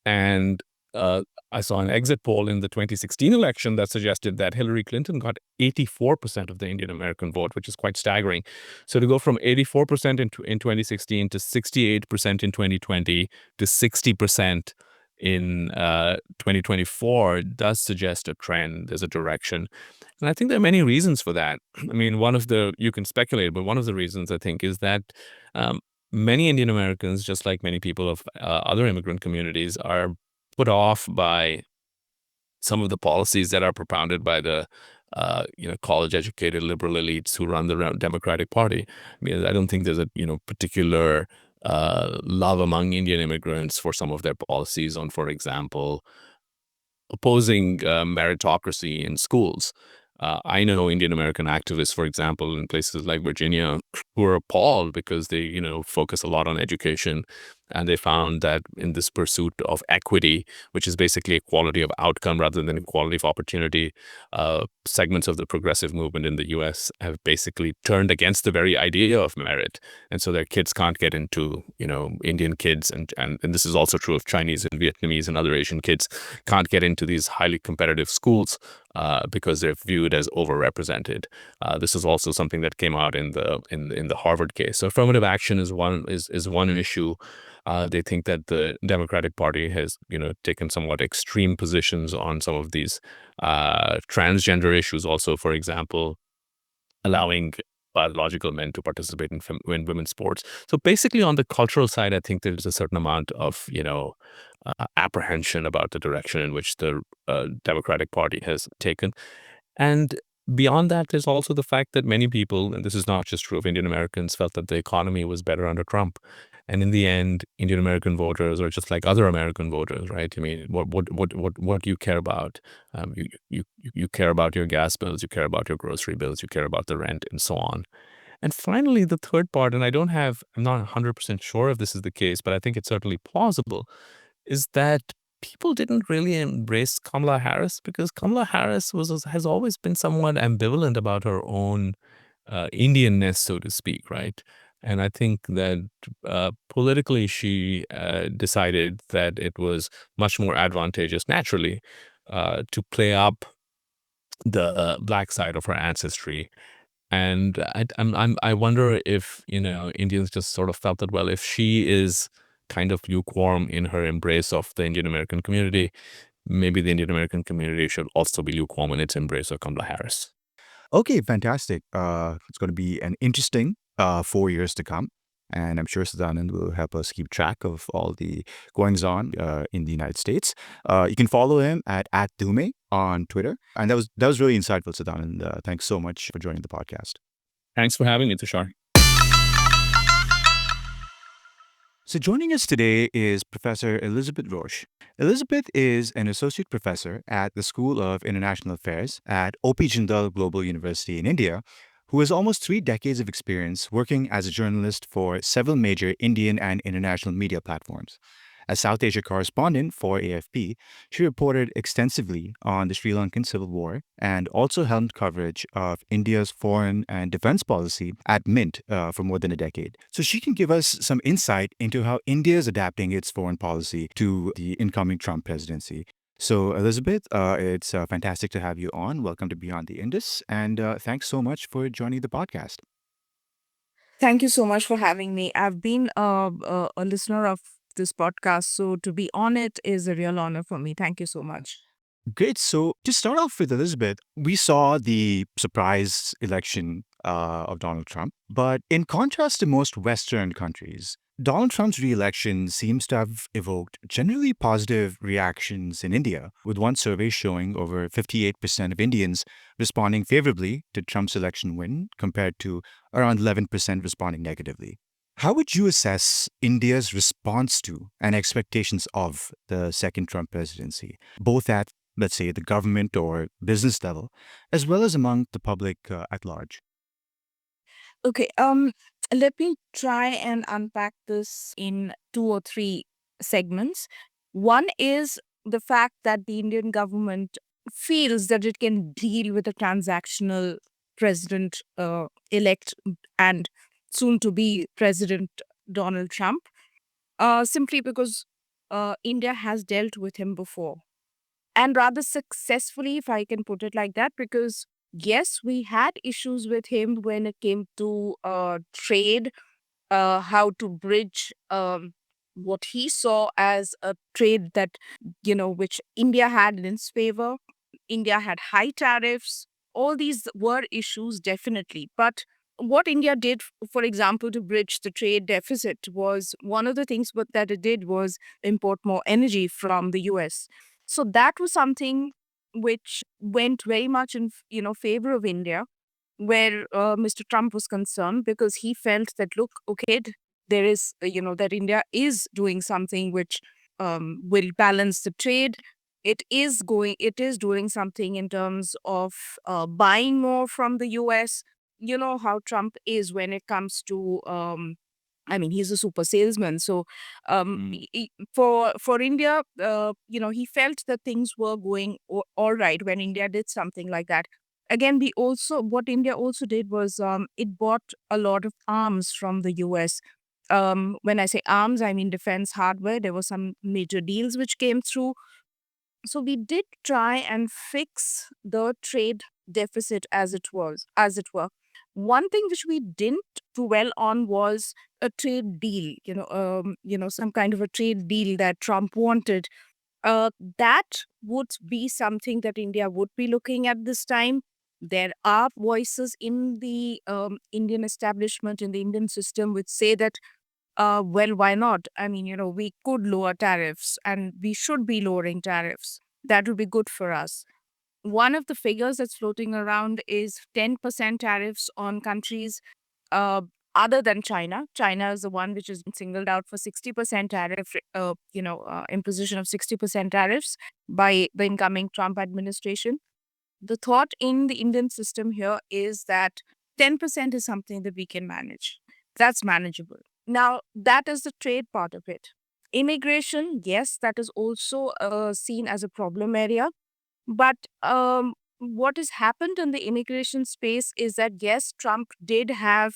And uh, I saw an exit poll in the 2016 election that suggested that Hillary Clinton got 84% of the Indian American vote, which is quite staggering. So to go from 84% in 2016 to 68% in 2020 to 60% in 2024 does suggest a trend. There's a direction. And I think there are many reasons for that. I mean, you can speculate, but one of the reasons I think is that um, many Indian Americans, just like many people of other immigrant communities, are put off by some of the policies that are propounded by the college-educated liberal elites who run the Democratic Party. I mean, I don't think there's a particular love among Indian immigrants for some of their policies on, for example, opposing meritocracy in schools. I know Indian American activists, for example, in places like Virginia, who are appalled because they, focus a lot on education, and they found that in this pursuit of equity, which is basically equality of outcome rather than equality of opportunity, segments of the progressive movement in the U.S. have basically turned against the very idea of merit, and so their kids can't get into, Indian kids, and this is also true of Chinese and Vietnamese and other Asian kids can't get into these highly competitive schools because they're viewed as overrepresented. This is also something that came out in the Harvard case. So affirmative action is one issue. They think that the Democratic Party has, taken somewhat extreme positions on some of these transgender issues. Also, for example, allowing biological men to participate in women's sports. So basically, on the cultural side, I think there's a certain amount of, apprehension about the direction in which the Democratic Party has taken. And beyond that, there's also the fact that many people, and this is not just true of Indian Americans, felt that the economy was better under Trump. And in the end, Indian American voters are just like other American voters, right? I mean, what do you care about? You care about your gas bills, you care about your grocery bills, you care about the rent, and so on. And finally, the third part, and I'm not 100% sure if this is the case, but I think it's certainly plausible, is that people didn't really embrace Kamala Harris because Kamala Harris has always been somewhat ambivalent about her own Indianness, so to speak, right? And I think that politically she decided that it was much more advantageous naturally to play up the black side of her ancestry. And I wonder if, Indians just sort of felt that, well, if she is kind of lukewarm in her embrace of the Indian American community, maybe the Indian American community should also be lukewarm in its embrace of Kamala Harris. Okay, fantastic. It's going to be an interesting 4 years to come. And I'm sure Sadanand will help us keep track of all the goings on in the United States. You can follow him at @Dhume on Twitter. And that was really insightful, Sadanand. Thanks so much for joining the podcast. Thanks for having me, Tushar. So joining us today is Professor Elizabeth Roche. Elizabeth is an associate professor at the School of International Affairs at OP Jindal Global University in India, who has almost 3 decades of experience working as a journalist for several major Indian and international media platforms. As South Asia correspondent for AFP, she reported extensively on the Sri Lankan Civil War and also helmed coverage of India's foreign and defense policy at Mint for more than a decade. So she can give us some insight into how India is adapting its foreign policy to the incoming Trump presidency. So, Elizabeth, it's fantastic to have you on. Welcome to Beyond the Indus, and thanks so much for joining the podcast. Thank you so much for having me. I've been a listener of this podcast, so to be on it is a real honor for me. Thank you so much. Great. So, to start off with, Elizabeth, we saw the surprise election of Donald Trump. But in contrast to most Western countries, Donald Trump's reelection seems to have evoked generally positive reactions in India, with one survey showing over 58% of Indians responding favorably to Trump's election win, compared to around 11% responding negatively. How would you assess India's response to and expectations of the second Trump presidency, both at let's say the government or business level, as well as among the public at large? Okay, let me try and unpack this in two or three segments. One is the fact that the Indian government feels that it can deal with a transactional president elect and soon to be President Donald Trump, simply because India has dealt with him before, and rather successfully, if I can put it like that, because yes, we had issues with him when it came to trade, how to bridge what he saw as a trade that, which India had in its favor. India had high tariffs. All these were issues, definitely. But what India did, for example, to bridge the trade deficit was one of the things that it did was import more energy from the US. So that was something which went very much in, favor of India, where Mr. Trump was concerned, because he felt that, look, okay, there is, that India is doing something which will balance the trade. It is doing something in terms of buying more from the US. You know how Trump is when it comes to, I mean, he's a super salesman. So, Mm. for India, he felt that things were going all right when India did something like that. Again, what India also did was it bought a lot of arms from the US. When I say arms, I mean defense hardware. There were some major deals which came through. So we did try and fix the trade deficit as it were. One thing which we didn't do well on was a trade deal, some kind of a trade deal that Trump wanted. That would be something that India would be looking at this time. There are voices in the Indian establishment, in the Indian system, which say that, well, why not? I mean, we could lower tariffs and we should be lowering tariffs. That would be good for us. One of the figures that's floating around is 10% tariffs on countries uh, other than China. China is the one which is singled out for 60% tariff, imposition of 60% tariffs by the incoming Trump administration. The thought in the Indian system here is that 10% is something that we can manage. That's manageable. Now, that is the trade part of it. Immigration, yes, that is also seen as a problem area. But what has happened in the immigration space is that, yes, Trump did have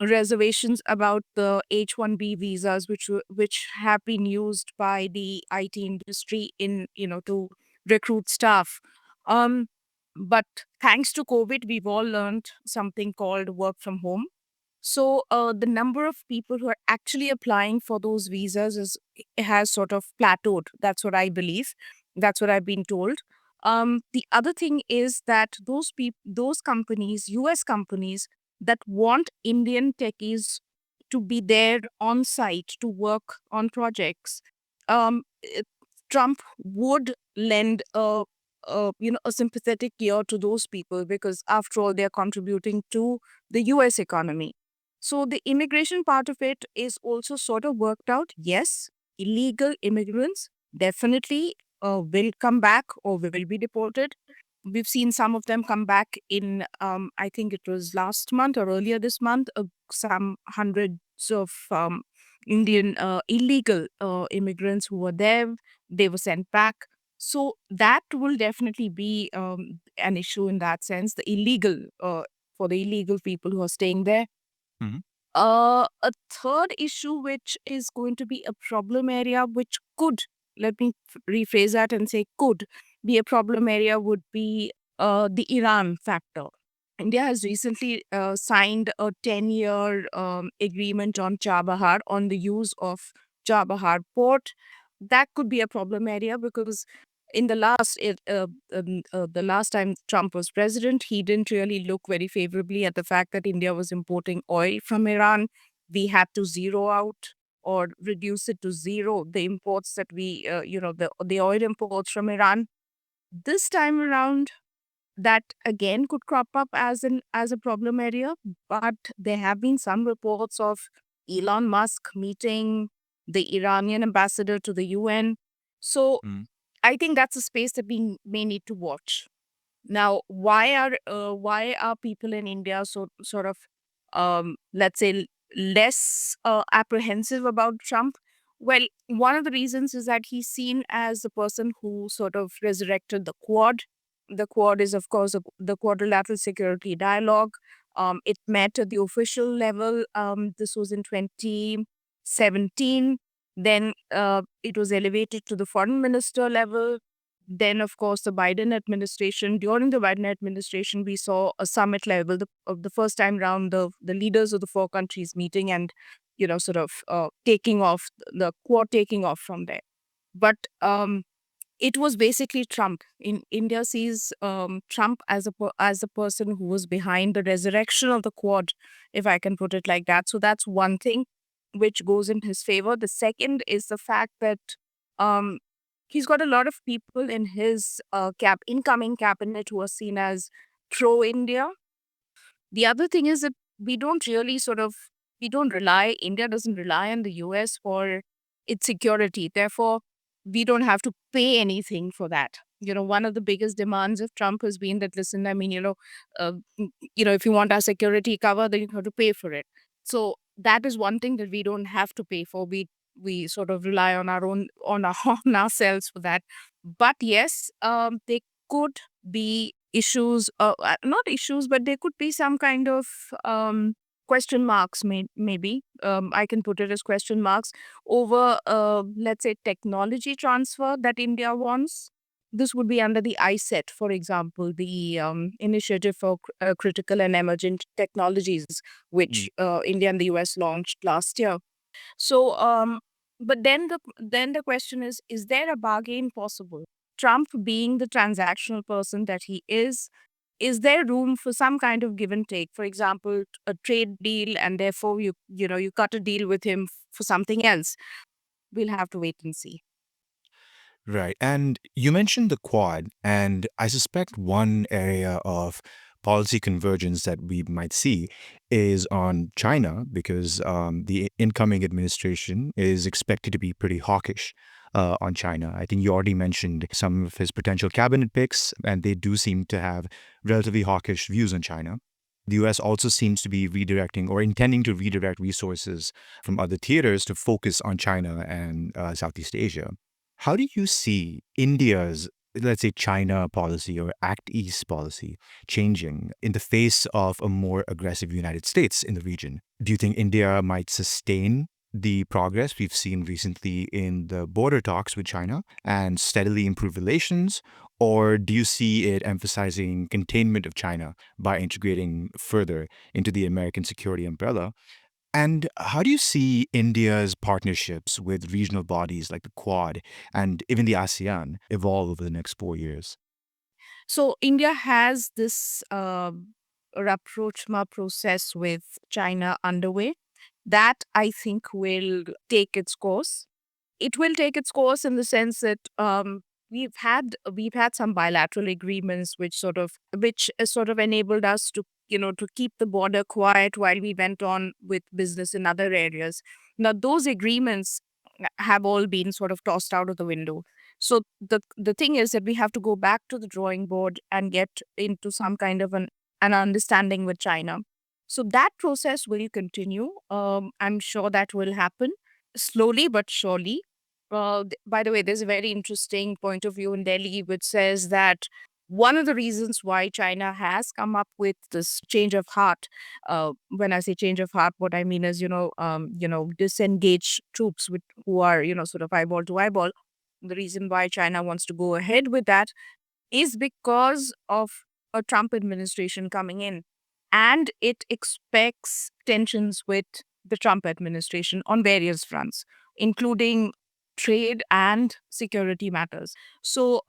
reservations about the H-1B visas, which have been used by the IT industry in, to recruit staff. Um, but thanks to COVID, we've all learned something called work from home. So the number of people who are actually applying for those visas has sort of plateaued. That's what I believe. That's what I've been told. The other thing is that those companies, US companies that want Indian techies to be there on site to work on projects, Trump would lend a sympathetic ear to those people, because after all, they're contributing to the US economy. So the immigration part of it is also sort of worked out. Yes, illegal immigrants definitely will come back or will be deported. We've seen some of them come back in, I think it was last month or earlier this month, some hundreds of Indian illegal immigrants who were there. They were sent back. So that will definitely be an issue in that sense, for the illegal people who are staying there. Mhm. A third issue, which is going to be a problem area, which could, let me rephrase that and say could be a problem area, would be the Iran factor. India has recently signed a 10-year agreement on Chabahar, on the use of Chabahar port. That could be a problem area, because in the last time Trump was president, he didn't really look very favorably at the fact that India was importing oil from Iran. We had to zero out or reduce it to zero the imports that the oil imports from Iran. This time around, that again could crop up as a problem area, but there have been some reports of Elon Musk meeting the Iranian ambassador to the UN. So Mm. I think that's a space that we may need to watch. Now, why are people in India sort of let's say less apprehensive about Trump? Well, one of the reasons is that he's seen as the person who sort of resurrected the Quad. The Quad is, of course, the Quadrilateral Security Dialogue. It met at the official level. This was in 2017. Then it was elevated to the foreign minister level. Then, of course, the Biden administration, during the Biden administration, we saw a summit level, of the first time round, the leaders of the four countries meeting and, sort of taking off, the Quad taking off from there. But it was basically Trump. India sees Trump as as the person who was behind the resurrection of the Quad, if I can put it like that. So that's one thing which goes in his favor. The second is the fact that um, he's got a lot of people in his incoming cabinet who are seen as pro India. The other thing is that we don't really sort of we don't rely India doesn't rely on the US for its security. Therefore, we don't have to pay anything for that. One of the biggest demands of Trump has been that, listen, I mean, if you want our security cover, then you have to pay for it. So that is one thing that we don't have to pay for. We sort of rely on our own on ourselves for that. But yes, they could be issues, not issues, but there could be some kind of question marks, maybe. I can put it as question marks over, let's say, technology transfer that India wants. This would be under the ISET, for example, the Initiative for Critical and Emergent Technologies, which India and the US launched last year. So, but then the question is there a bargain possible? Trump being the transactional person that he is there room for some kind of give and take? For example, a trade deal, and therefore you cut a deal with him for something else. We'll have to wait and see. Right. And you mentioned the Quad, and I suspect one area of policy convergence that we might see is on China, because the incoming administration is expected to be pretty hawkish on China. I think you already mentioned some of his potential cabinet picks, and they do seem to have relatively hawkish views on China. The US also seems to be redirecting or intending to redirect resources from other theaters to focus on China and Southeast Asia. How do you see India's, let's say, China policy or Act East policy changing in the face of a more aggressive United States in the region? Do you think India might sustain the progress we've seen recently in the border talks with China and steadily improve relations? Or do you see it emphasizing containment of China by integrating further into the American security umbrella? And how do you see India's partnerships with regional bodies like the Quad and even the ASEAN evolve over the next 4 years? So India has this rapprochement process with China underway that I think will take its course. It will take its course in the sense that we've had some bilateral agreements which sort of enabled us to to keep the border quiet while we went on with business in other areas. Now those agreements have all been sort of tossed out of the window. So the thing is that we have to go back to the drawing board and get into some kind of an understanding with China. So that process will continue. I'm sure that will happen slowly but surely. By the way, there's a very interesting point of view in Delhi which says that one of the reasons why China has come up with this change of heart. When I say change of heart, what I mean is, disengage troops who are, sort of eyeball to eyeball. The reason why China wants to go ahead with that is because of a Trump administration coming in. And it expects tensions with the Trump administration on various fronts, including trade and security matters. So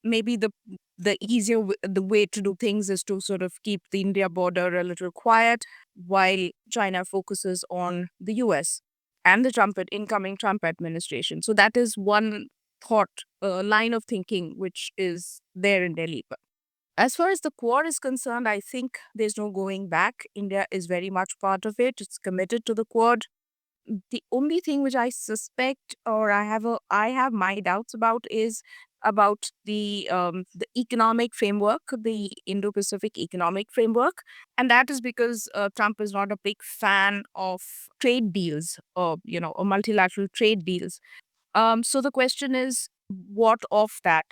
maybe the way to do things is to sort of keep the India border a little quiet while China focuses on the US and the incoming Trump administration. So that is one thought, line of thinking which is there in Delhi. But as far as the Quad is concerned, I think there's no going back. India is very much part of it. It's committed to the Quad. The only thing which I suspect, or I have my doubts about, is about the economic framework, the Indo-Pacific economic framework, and that is because Trump is not a big fan of trade deals or multilateral trade deals. So the question is, what of that?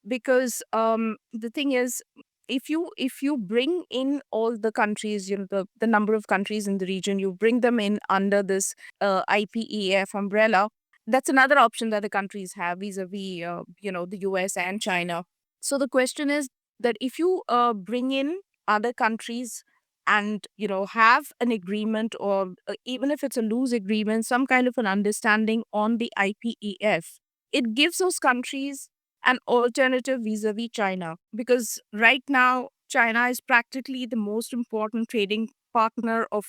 Because the thing is, if you bring in all the countries, the number of countries in the region, you bring them in under this IPEF umbrella. That's another option that the countries have vis-a-vis the US and China. So the question is that if you bring in other countries and have an agreement, or even if it's a loose agreement, some kind of an understanding on the IPEF, it gives those countries an alternative vis-a-vis China, because right now China is practically the most important trading partner of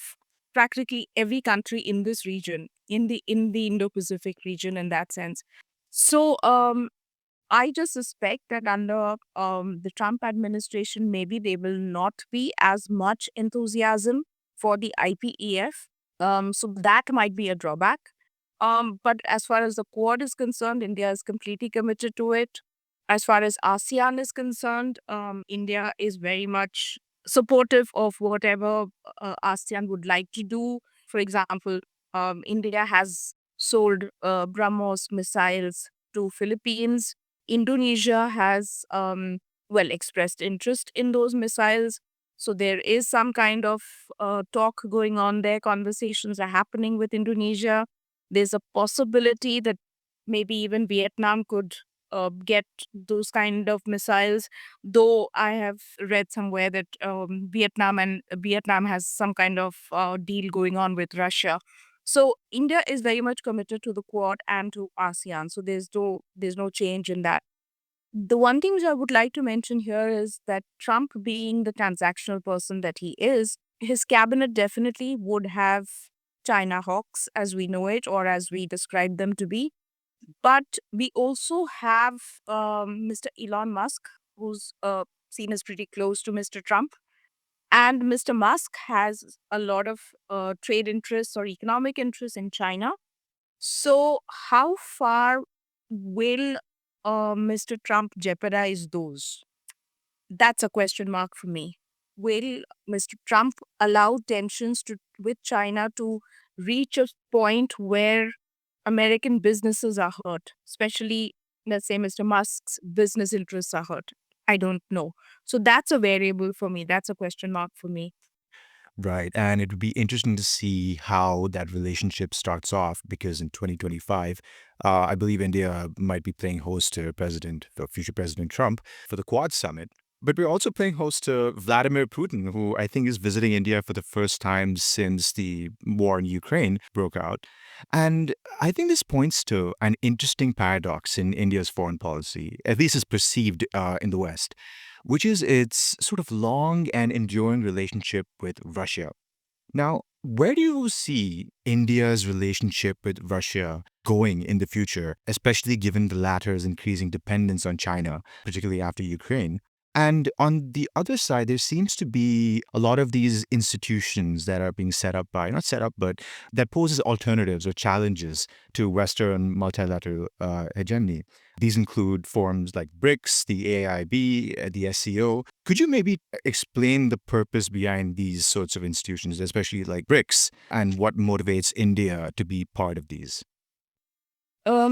practically every country in this region, in the Indo-Pacific region, in that sense. So I just suspect that under the Trump administration, maybe there will not be as much enthusiasm for the IPEF. So that might be a drawback. But as far as the Quad is concerned, India is completely committed to it. As far as ASEAN is concerned, India is very much supportive of whatever ASEAN would like to do. For example, India has sold BrahMos missiles to Philippines. Indonesia has expressed interest in those missiles. So there is some kind of talk going on there. Conversations are happening with Indonesia. There's a possibility that maybe even Vietnam could get those kind of missiles. Though I have read somewhere that Vietnam has some kind of deal going on with Russia. So India is very much committed to the Quad and to ASEAN. So there's no change in that. The one thing which I would like to mention here is that Trump, being the transactional person that he is, his cabinet definitely would have China hawks as we know it, or as we describe them to be. But we also have Mr. Elon Musk, who's seen as pretty close to Mr. Trump. And Mr. Musk has a lot of trade interests or economic interests in China. So, how far will Mr. Trump jeopardize those? That's a question mark for me. Will Mr. Trump allow tensions with China to reach a point where American businesses are hurt, especially, let's say, Mr. Musk's business interests are hurt? I don't know. So that's a variable for me. That's a question mark for me. Right. And it would be interesting to see how that relationship starts off because in 2025, I believe India might be playing host to future President Trump for the Quad Summit. But we're also playing host to Vladimir Putin, who I think is visiting India for the first time since the war in Ukraine broke out. And I think this points to an interesting paradox in India's foreign policy, at least as perceived in the West, which is its sort of long and enduring relationship with Russia. Now, where do you see India's relationship with Russia going in the future, especially given the latter's increasing dependence on China, particularly after Ukraine? And on the other side, there seems to be a lot of these institutions that are being set up not set up, but that poses alternatives or challenges to Western multilateral hegemony. These include forums like BRICS, the AIB, the SCO. Could you maybe explain the purpose behind these sorts of institutions, especially like BRICS, and what motivates India to be part of these?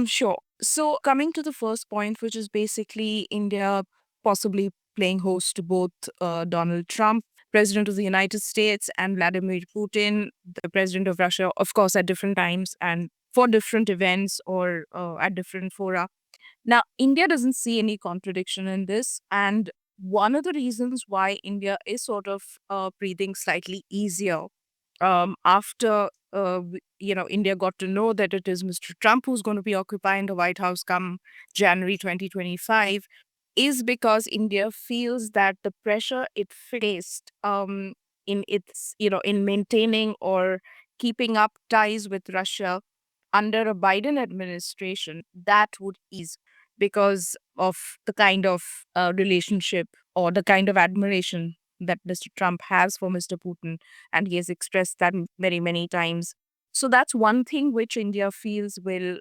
Sure. So coming to the first point, which is basically India possibly playing host to both Donald Trump, President of the United States, and Vladimir Putin, the President of Russia, of course, at different times and for different events or at different fora. Now, India doesn't see any contradiction in this. And one of the reasons why India is sort of breathing slightly easier after India got to know that it is Mr. Trump who's going to be occupying the White House come January 2025, is because India feels that the pressure it faced in maintaining or keeping up ties with Russia under a Biden administration, that would ease because of the kind of relationship or the kind of admiration that Mr. Trump has for Mr. Putin, and he has expressed that very many times. So that's one thing which India feels will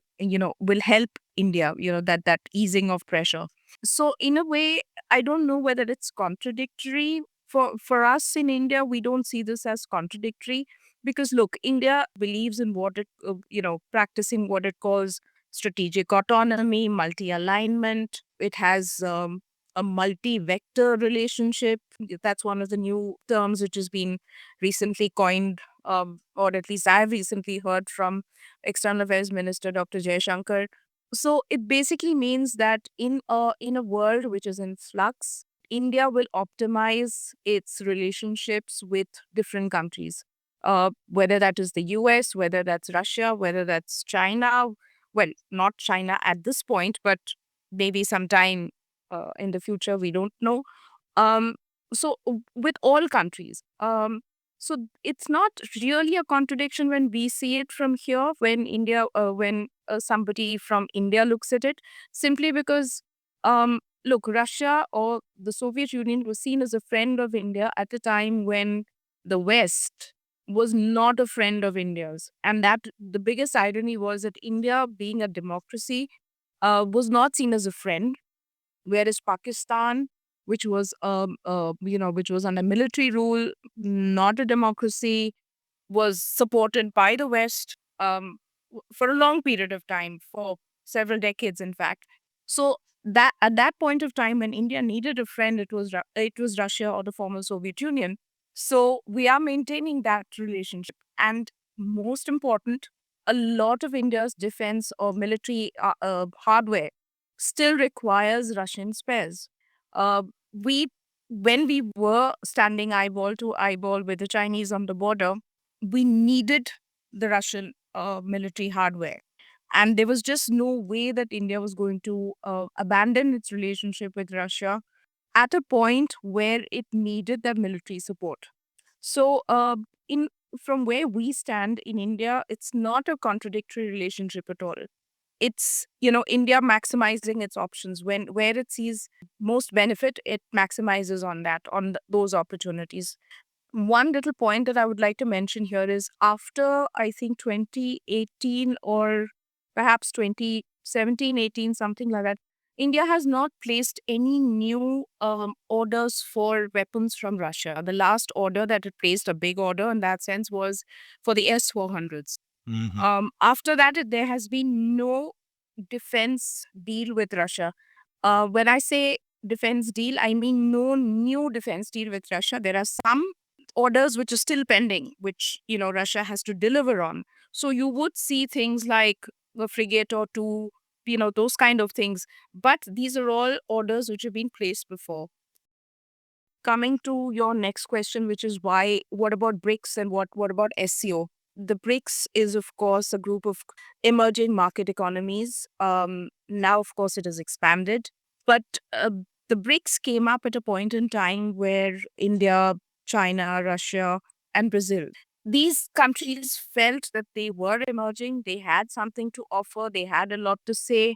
help India, that easing of pressure. So in a way, I don't know whether it's contradictory. For us in India, we don't see this as contradictory, because look, India believes in practicing what it calls strategic autonomy, multi-alignment. It has a multi-vector relationship. That's one of the new terms which has been recently coined, or at least I've recently heard from External Affairs Minister Dr. Jaishankar. So it basically means that in a world which is in flux, India will optimize its relationships with different countries, whether that is the US, whether that's Russia, whether that's China. Well, not China at this point, but maybe sometime in the future, we don't know. Um, with all countries. So it's not really a contradiction when we see it from here, when somebody from India looks at it, simply because, look, Russia or the Soviet Union was seen as a friend of India at a time when the West was not a friend of India's. And that the biggest irony was that India, being a democracy, was not seen as a friend, whereas Pakistan, which was under military rule, not a democracy, was supported by the West, for a long period of time, for several decades, in fact. So that at that point of time, when India needed a friend, it was Russia or the former Soviet Union. So we are maintaining that relationship, and most important, a lot of India's defense or military hardware still requires Russian spares. We When we were standing eyeball to eyeball with the Chinese on the border, we needed the Russian military hardware. And there was just no way that India was going to abandon its relationship with Russia at a point where it needed that military support. So, in from where we stand in India, it's not a contradictory relationship at all. It's India maximizing its options. Where it sees most benefit, it maximizes on those opportunities. One little point that I would like to mention here is, after I think 2018 or perhaps 2017, 18, something like that, India has not placed any new orders for weapons from Russia. The last order that it placed, a big order in that sense, was for the S-400s. After that, there has been no defense deal with Russia. When I say defense deal, I mean no new defense deal with Russia. There are some orders which are still pending, which Russia has to deliver on. So you would see things like a frigate or two, those kind of things. But these are all orders which have been placed before. Coming to your next question, which is why, what about BRICS and what about SCO? The BRICS is, of course, a group of emerging market economies. Now, of course, it has expanded. But the BRICS came up at a point in time where India, China, Russia, and Brazil, these countries felt that they were emerging, they had something to offer, they had a lot to say,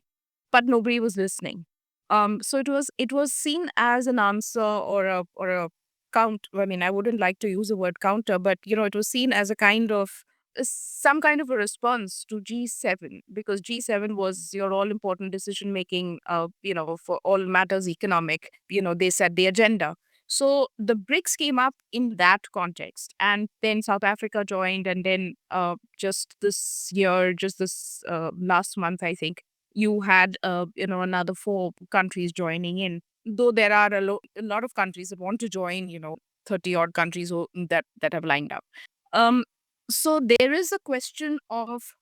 but nobody was listening. So it was seen as an answer, or a count. I mean, I wouldn't like to use the word counter, but it was seen as a kind of some kind of a response to G7, because G7 was your all important decision making, for all matters economic. They set the agenda. So the BRICS came up in that context, and then South Africa joined, and then just this last month, I think, you had another four countries joining in. Though there are a lot of countries that want to join, 30 odd countries that have lined up. Um, so there is a question of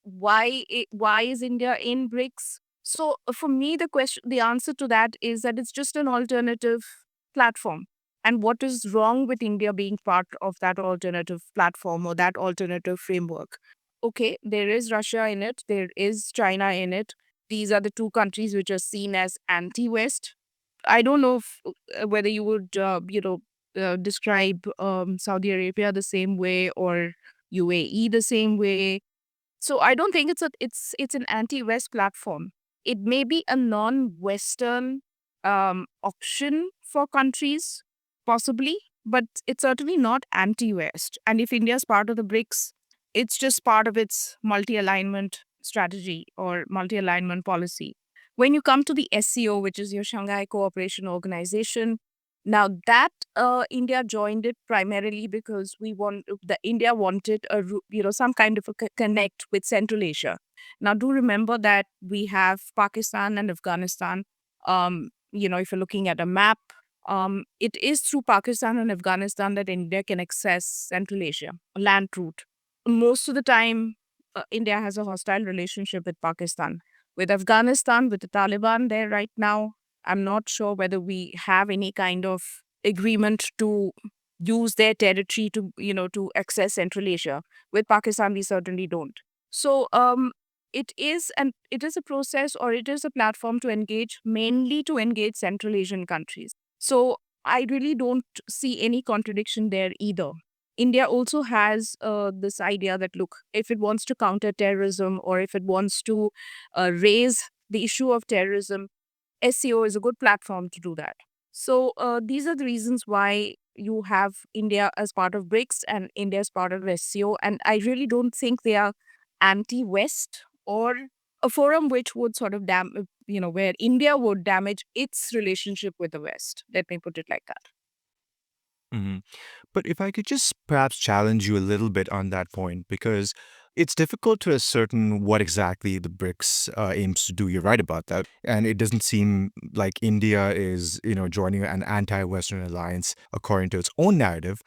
why is India in BRICS? So for me, the answer to that is that it's just an alternative platform. And what is wrong with India being part of that alternative platform or that alternative framework? Okay, there is Russia in it, there is China in it. These are the two countries which are seen as anti-West. I don't know whether you would, describe Saudi Arabia the same way, or UAE the same way. So I don't think it's an anti-West platform. It may be a non-Western option for countries, possibly, but it's certainly not anti-West. And if India is part of the BRICS, It's just part of its multi-alignment strategy or multi-alignment policy. When you come to the SCO, which is your Shanghai Cooperation Organization, now that India joined it primarily because the India wanted some kind of a connect with Central Asia. Now, do remember that we have Pakistan and Afghanistan. If you're looking at a map, it is through Pakistan and Afghanistan that India can access Central Asia, land route. Most of the time, India has a hostile relationship with Pakistan. With Afghanistan, with the Taliban there right now, I'm not sure whether we have any kind of agreement to use their territory to access Central Asia. With Pakistan, we certainly don't. So, it is a process, or it is a platform to engage, mainly to engage Central Asian countries. So I really don't see any contradiction there either. India also has this idea that, look, if it wants to counter terrorism, or if it wants to raise the issue of terrorism, SEO is a good platform to do that. So these are the reasons why you have India as part of BRICS and India as part of SEO. And I really don't think they are anti-West or a forum which would sort of where India would damage its relationship with the West. Let me put it like that. Mhm. But if I could just perhaps challenge you a little bit on that point, because it's difficult to ascertain what exactly the BRICS aims to do. You're right about that. And it doesn't seem like India is, joining an anti-Western alliance according to its own narrative.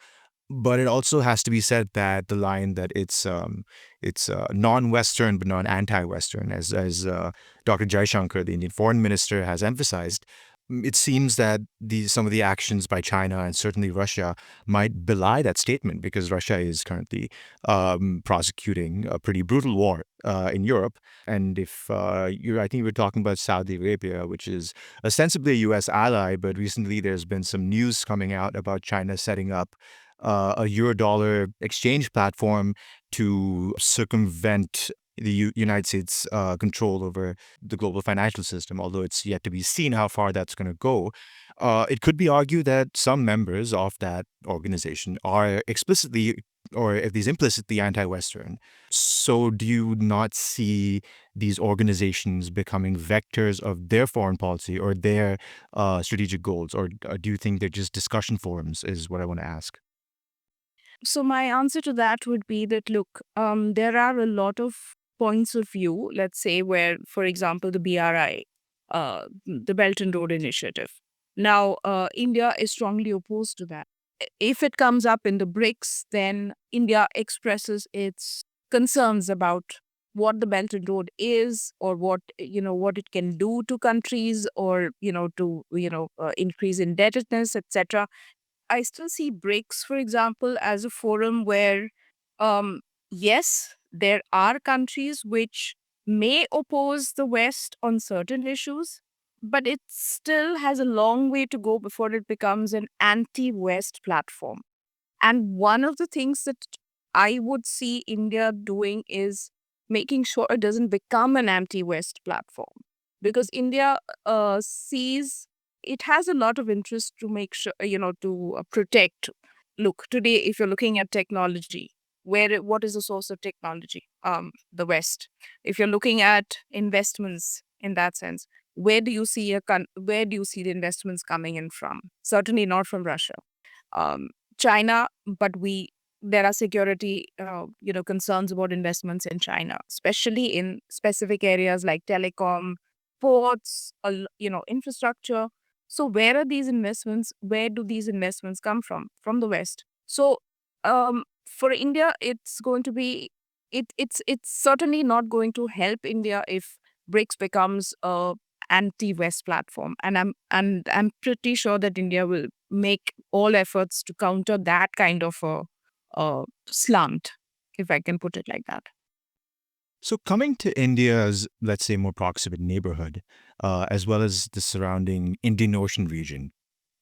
But it also has to be said that the line that it's non-Western but not anti-Western, as Dr. Jaishankar, the Indian foreign minister, has emphasized. It seems that some of the actions by China and certainly Russia might belie that statement, because Russia is currently prosecuting a pretty brutal war in Europe. And if I think we're talking about Saudi Arabia, which is ostensibly a U.S. ally, but recently there's been some news coming out about China setting up a euro-dollar exchange platform to circumvent the United States' control over the global financial system, although it's yet to be seen how far that's going to go. It could be argued that some members of that organization are explicitly, or at least implicitly, anti-Western. So do you not see these organizations becoming vectors of their foreign policy or their strategic goals? Or do you think they're just discussion forums, is what I want to ask? So my answer to that would be that, look, there are a lot of points of view, let's say, where, for example, the BRI, the Belt and Road Initiative. Now, India is strongly opposed to that. If it comes up in the BRICS, then India expresses its concerns about what the Belt and Road is, or what it can do to countries, or to increase indebtedness, etc. I still see BRICS, for example, as a forum where, yes, there are countries which may oppose the West on certain issues, but it still has a long way to go before it becomes an anti West platform. And one of the things that I would see India doing is making sure it doesn't become an anti West platform. Because India sees it has a lot of interest to make sure, to protect. Look, today, if you're looking at technology, what is the source of technology? The West. If you're looking at investments in that sense, where do you see the investments coming in from? Certainly not from Russia. Um, China, but there are security concerns about investments in China, especially in specific areas like telecom, ports, infrastructure. So where are these investments? Where do these investments come from? From the West. So for India, it's going to be it's certainly not going to help India if BRICS becomes a anti-West platform, and I'm pretty sure that India will make all efforts to counter that kind of a slant, if I can put it like that. So, coming to India's, let's say, more proximate neighborhood, as well as the surrounding Indian Ocean region,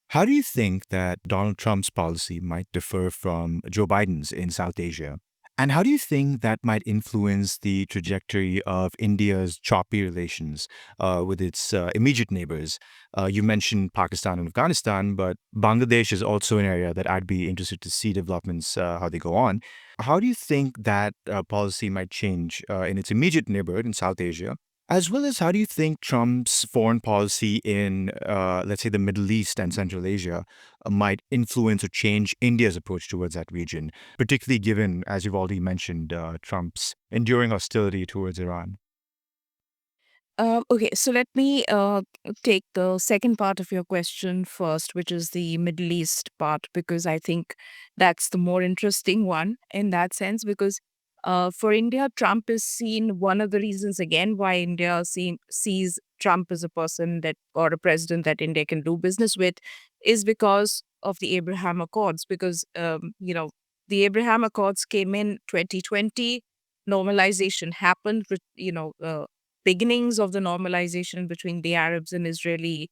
how do you think that Donald Trump's policy might differ from Joe Biden's in South Asia? And how do you think that might influence the trajectory of India's choppy relations with its immediate neighbors? You mentioned Pakistan and Afghanistan, but Bangladesh is also an area that I'd be interested to see developments, how they go on. How do you think that policy might change in its immediate neighborhood in South Asia? As well as how do you think Trump's foreign policy in, let's say, the Middle East and Central Asia might influence or change India's approach towards that region, particularly given, as you've already mentioned, Trump's enduring hostility towards Iran? Okay, so let me take the second part of your question first, which is the Middle East part, because I think that's the more interesting one in that sense. Because for India, Trump is seen one of the reasons again why sees Trump as a person that or a president that India can do business with is because of the Abraham Accords. Because the Abraham Accords came in 2020, normalization happened, beginnings of the normalization between the Arabs and the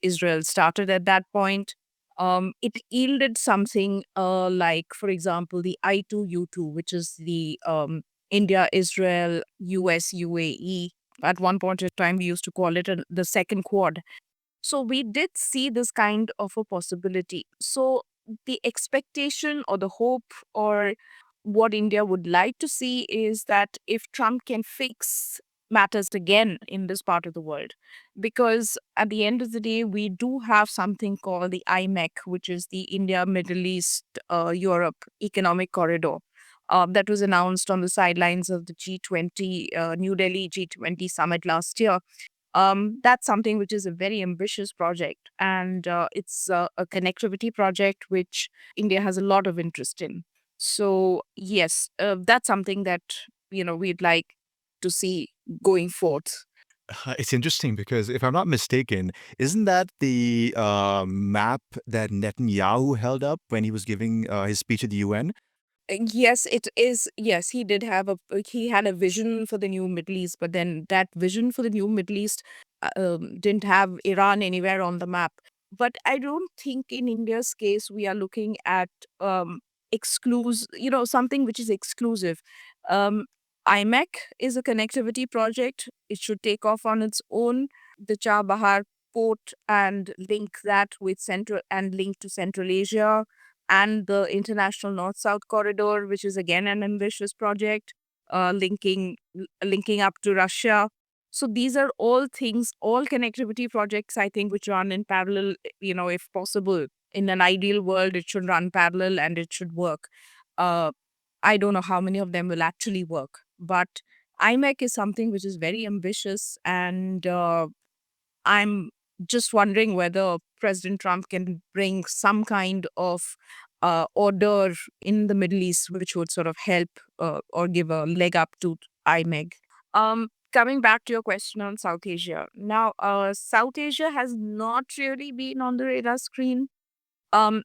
Israel started at that point. It yielded something like, for example, the I2U2, which is the India, Israel, US, UAE. At one point in time, we used to call it the second quad. So we did see this kind of a possibility. So the expectation or the hope or what India would like to see is that if Trump can fix matters again in this part of the world, because at the end of the day, we do have something called the IMEC, which is the India, Middle East, Europe Economic Corridor. That was announced on the sidelines of the G20, New Delhi G20 summit last year. That's something which is a very ambitious project, and it's a connectivity project which India has a lot of interest in. So yes, that's something that we'd like to see going forth. It's interesting because if I'm not mistaken, isn't that the map that Netanyahu held up when he was giving his speech at the UN? Yes, it is. Yes, he had a vision for the new Middle East, but then that vision for the new Middle East didn't have Iran anywhere on the map. But I don't think in India's case we are looking at something which is exclusive. Um, IMEC is a connectivity project. It should take off on its own. The Chabahar port and link that with Central and link to Central Asia and the International North-South Corridor, which is again an ambitious project, linking up to Russia. So these are all things, all connectivity projects, I think, which run in parallel. If possible, in an ideal world, it should run parallel and it should work. Uh, I don't know how many of them will actually work, but IMEC is something which is very ambitious, and I'm just wondering whether President Trump can bring some kind of order in the Middle East, which would sort of help or give a leg up to IMEG. Coming back to your question on South Asia. Now, South Asia has not really been on the radar screen,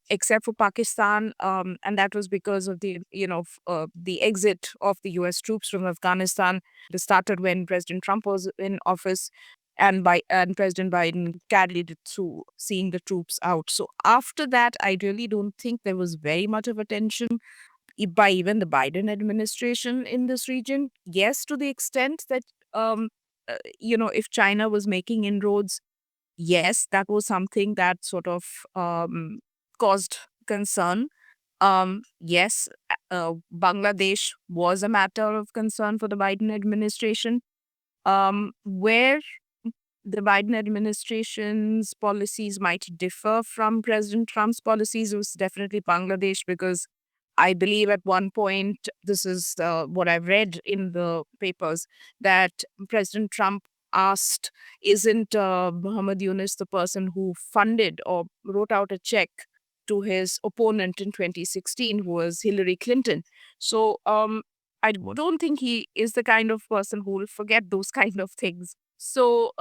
except for Pakistan, and that was because of the exit of the U.S. troops from Afghanistan. It started when President Trump was in office, and President Biden carried it through, seeing the troops out. So after that, I really don't think there was very much of attention by even the Biden administration in this region. Yes, to the extent that if China was making inroads, yes, that was something that sort of caused concern. Yes, Bangladesh was a matter of concern for the Biden administration. Where the Biden administration's policies might differ from President Trump's policies was definitely Bangladesh, because I believe at one point, this is what I've read in the papers, that President Trump asked, isn't Muhammad Yunus the person who funded or wrote out a check to his opponent in 2016, who was Hillary Clinton? So I What? don't think he is the kind of person who will forget those kind of things. So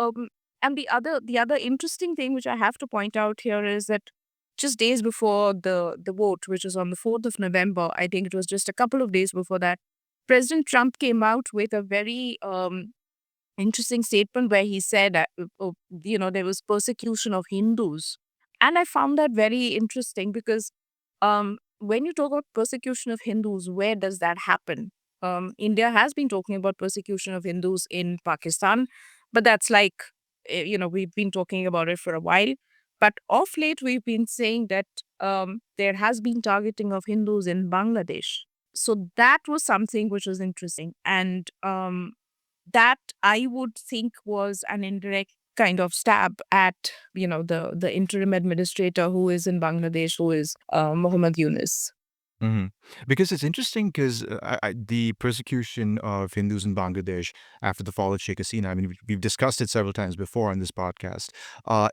and the other interesting thing which I have to point out here is that just days before the vote, which was on the 4th of November, I think it was just a couple of days before that, President Trump came out with a very interesting statement where he said, there was persecution of Hindus. And I found that very interesting because when you talk about persecution of Hindus, where does that happen? India has been talking about persecution of Hindus in Pakistan, but that's like, we've been talking about it for a while. But of late, we've been saying that there has been targeting of Hindus in Bangladesh. So that was something which was interesting. And that I would think was an indirect kind of stab at, the interim administrator who is in Bangladesh, who is Muhammad Yunus. hmm Because it's interesting because the persecution of Hindus in Bangladesh after the fall of Sheikh Hasina, I mean, we've discussed it several times before on this podcast.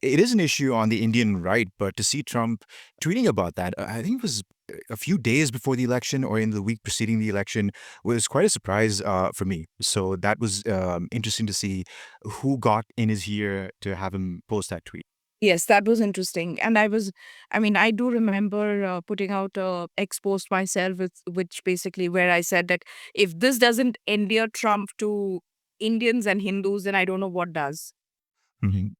It is an issue on the Indian right, but to see Trump tweeting about that, I think it was a few days before the election or in the week preceding the election, was quite a surprise for me. So that was interesting to see who got in his ear to have him post that tweet. Yes, that was interesting. And I do remember putting out a ex post myself, which basically where I said that if this doesn't endear Trump to Indians and Hindus, then I don't know what does. Mhm.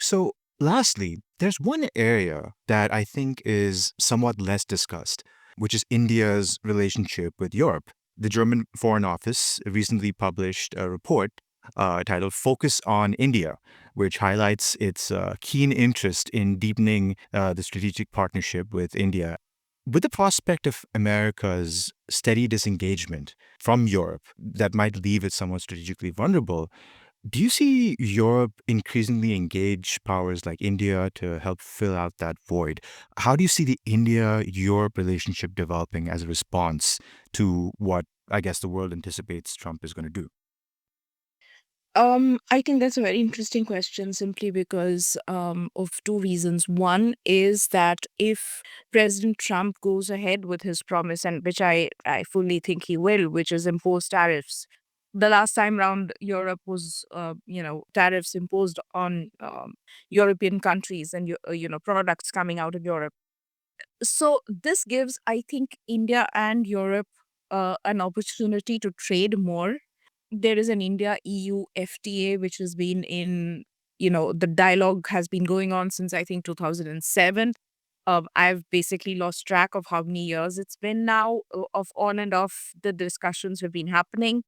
So, lastly, there's one area that I think is somewhat less discussed, which is India's relationship with Europe. The German Foreign Office recently published a report titled Focus on India, which highlights its keen interest in deepening the strategic partnership with India. With the prospect of America's steady disengagement from Europe that might leave it somewhat strategically vulnerable, do you see Europe increasingly engage powers like India to help fill out that void? How do you see the India-Europe relationship developing as a response to what I guess the world anticipates Trump is going to do? I think that's a very interesting question simply because of two reasons. One is that if President Trump goes ahead with his promise, and which I fully think he will, which is impose tariffs. The last time round, Europe was, tariffs imposed on European countries and, products coming out of Europe. So this gives, I think, India and Europe an opportunity to trade more. There is an India EU FTA which has been in, the dialogue has been going on since I think 2007. I've basically lost track of how many years it's been now, of on and off the discussions have been happening.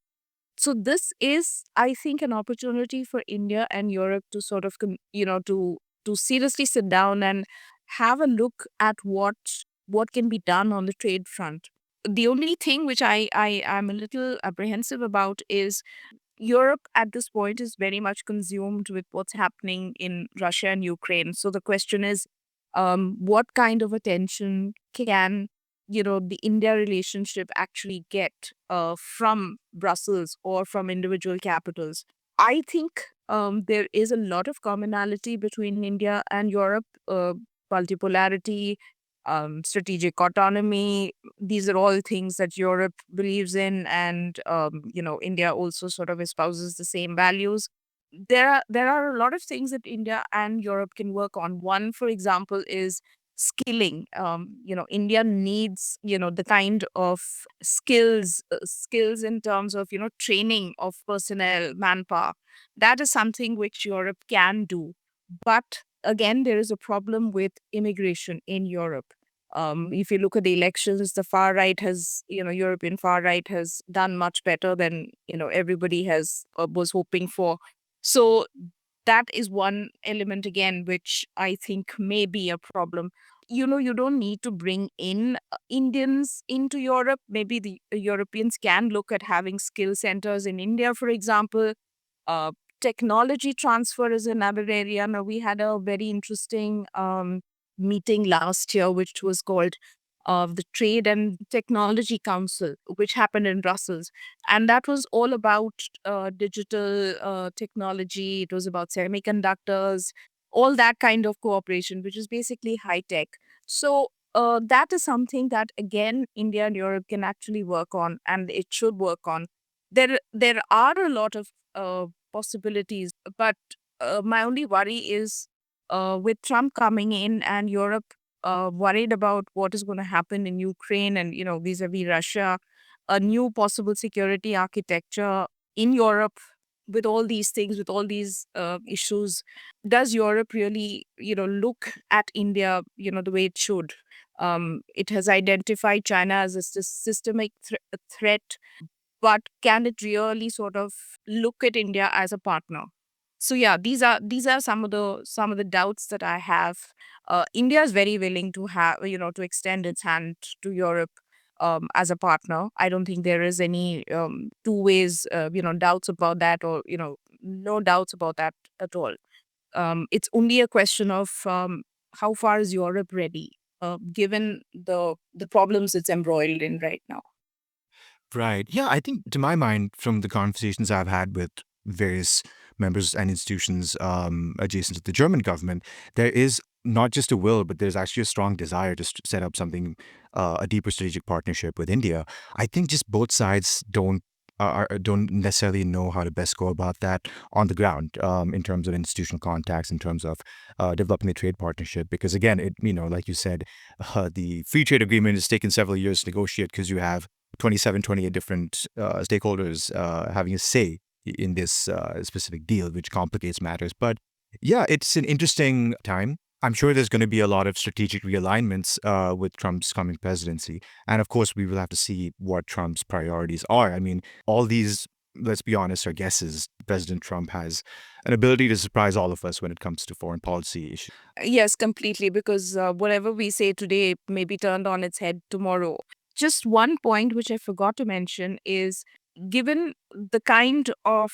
So this is, I think, an opportunity for India and Europe to sort of, to seriously sit down and have a look at what can be done on the trade front. The only thing which I am a little apprehensive about is Europe at this point is very much consumed with what's happening in Russia and Ukraine. So the question is, what kind of attention can the India relationship actually get from Brussels or from individual capitals? I think there is a lot of commonality between India and Europe. Multipolarity, strategic autonomy. These are all things that Europe believes in, and India also sort of espouses the same values. There are a lot of things that India and Europe can work on. One, for example, is skilling. India needs the kind of skills in terms of training of personnel, manpower. That is something which Europe can do, but again, there is a problem with immigration in Europe. If you look at the elections, the far right has, European far right has done much better than, everybody has was hoping for. So that is one element again, which I think may be a problem. You don't need to bring in Indians into Europe. Maybe the Europeans can look at having skill centers in India, for example. uh, Technology transfer is another area. Now, we had a very interesting meeting last year, which was called the Trade and Technology Council, which happened in Brussels. And that was all about digital technology. It was about semiconductors, all that kind of cooperation, which is basically high tech. So, that is something that, again, India and Europe can actually work on, and it should work on. There are a lot of possibilities. But my only worry is with Trump coming in and Europe worried about what is going to happen in Ukraine and, vis-a-vis Russia, a new possible security architecture in Europe with all these things, with all these issues. Does Europe really, look at India, the way it should? It has identified China as a systemic threat, but can it really sort of look at India as a partner? So yeah, these are some of the doubts that I have. India is very willing to have to extend its hand to Europe as a partner. I don't think there is any two ways doubts about that, or no doubts about that at all. It's only a question of how far is Europe ready, given the problems it's embroiled in right now. Right. Yeah, I think to my mind, from the conversations I've had with various members and institutions adjacent to the German government, there is not just a will, but there's actually a strong desire to set up something, a deeper strategic partnership with India. I think just both sides don't necessarily know how to best go about that on the ground, in terms of institutional contacts, in terms of developing a trade partnership. Because again, like you said, the free trade agreement has taken several years to negotiate because you have 27, 28 different stakeholders having a say in this specific deal, which complicates matters. But yeah, it's an interesting time. I'm sure there's going to be a lot of strategic realignments with Trump's coming presidency. And of course, we will have to see what Trump's priorities are. I mean, all these, let's be honest, are guesses. President Trump has an ability to surprise all of us when it comes to foreign policy issues. Yes, completely, because whatever we say today may be turned on its head tomorrow. Just one point which I forgot to mention is, given the kind of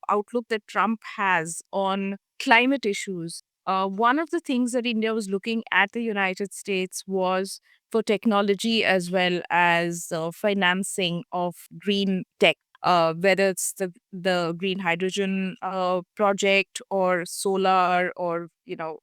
outlook that Trump has on climate issues, one of the things that India was looking at the United States was for technology as well as financing of green tech. Whether it's the green hydrogen project, or solar, or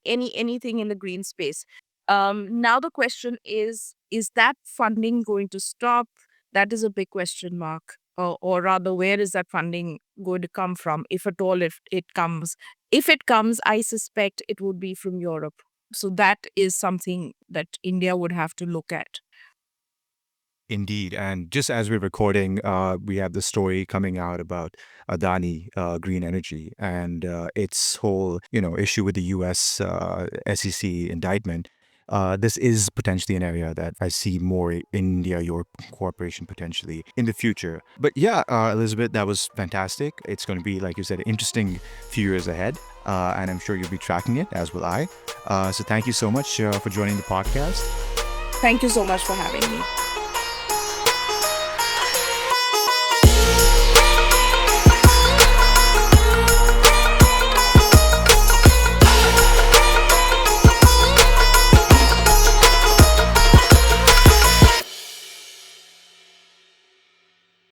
anything in the green space. Now the question is that funding going to stop? That is a big question mark. Or rather, where is that funding going to come from, if at all, if it comes? If it comes, I suspect it would be from Europe. So that is something that India would have to look at. Indeed. And just as we're recording, we have the story coming out about Adani Green Energy and its whole, issue with the U.S. SEC indictment. This is potentially an area that I see more India-Europe cooperation potentially in the future. But yeah, Elizabeth, that was fantastic. It's going to be, like you said, an interesting few years ahead. And I'm sure you'll be tracking it, as will I. So thank you so much for joining the podcast. Thank you so much for having me.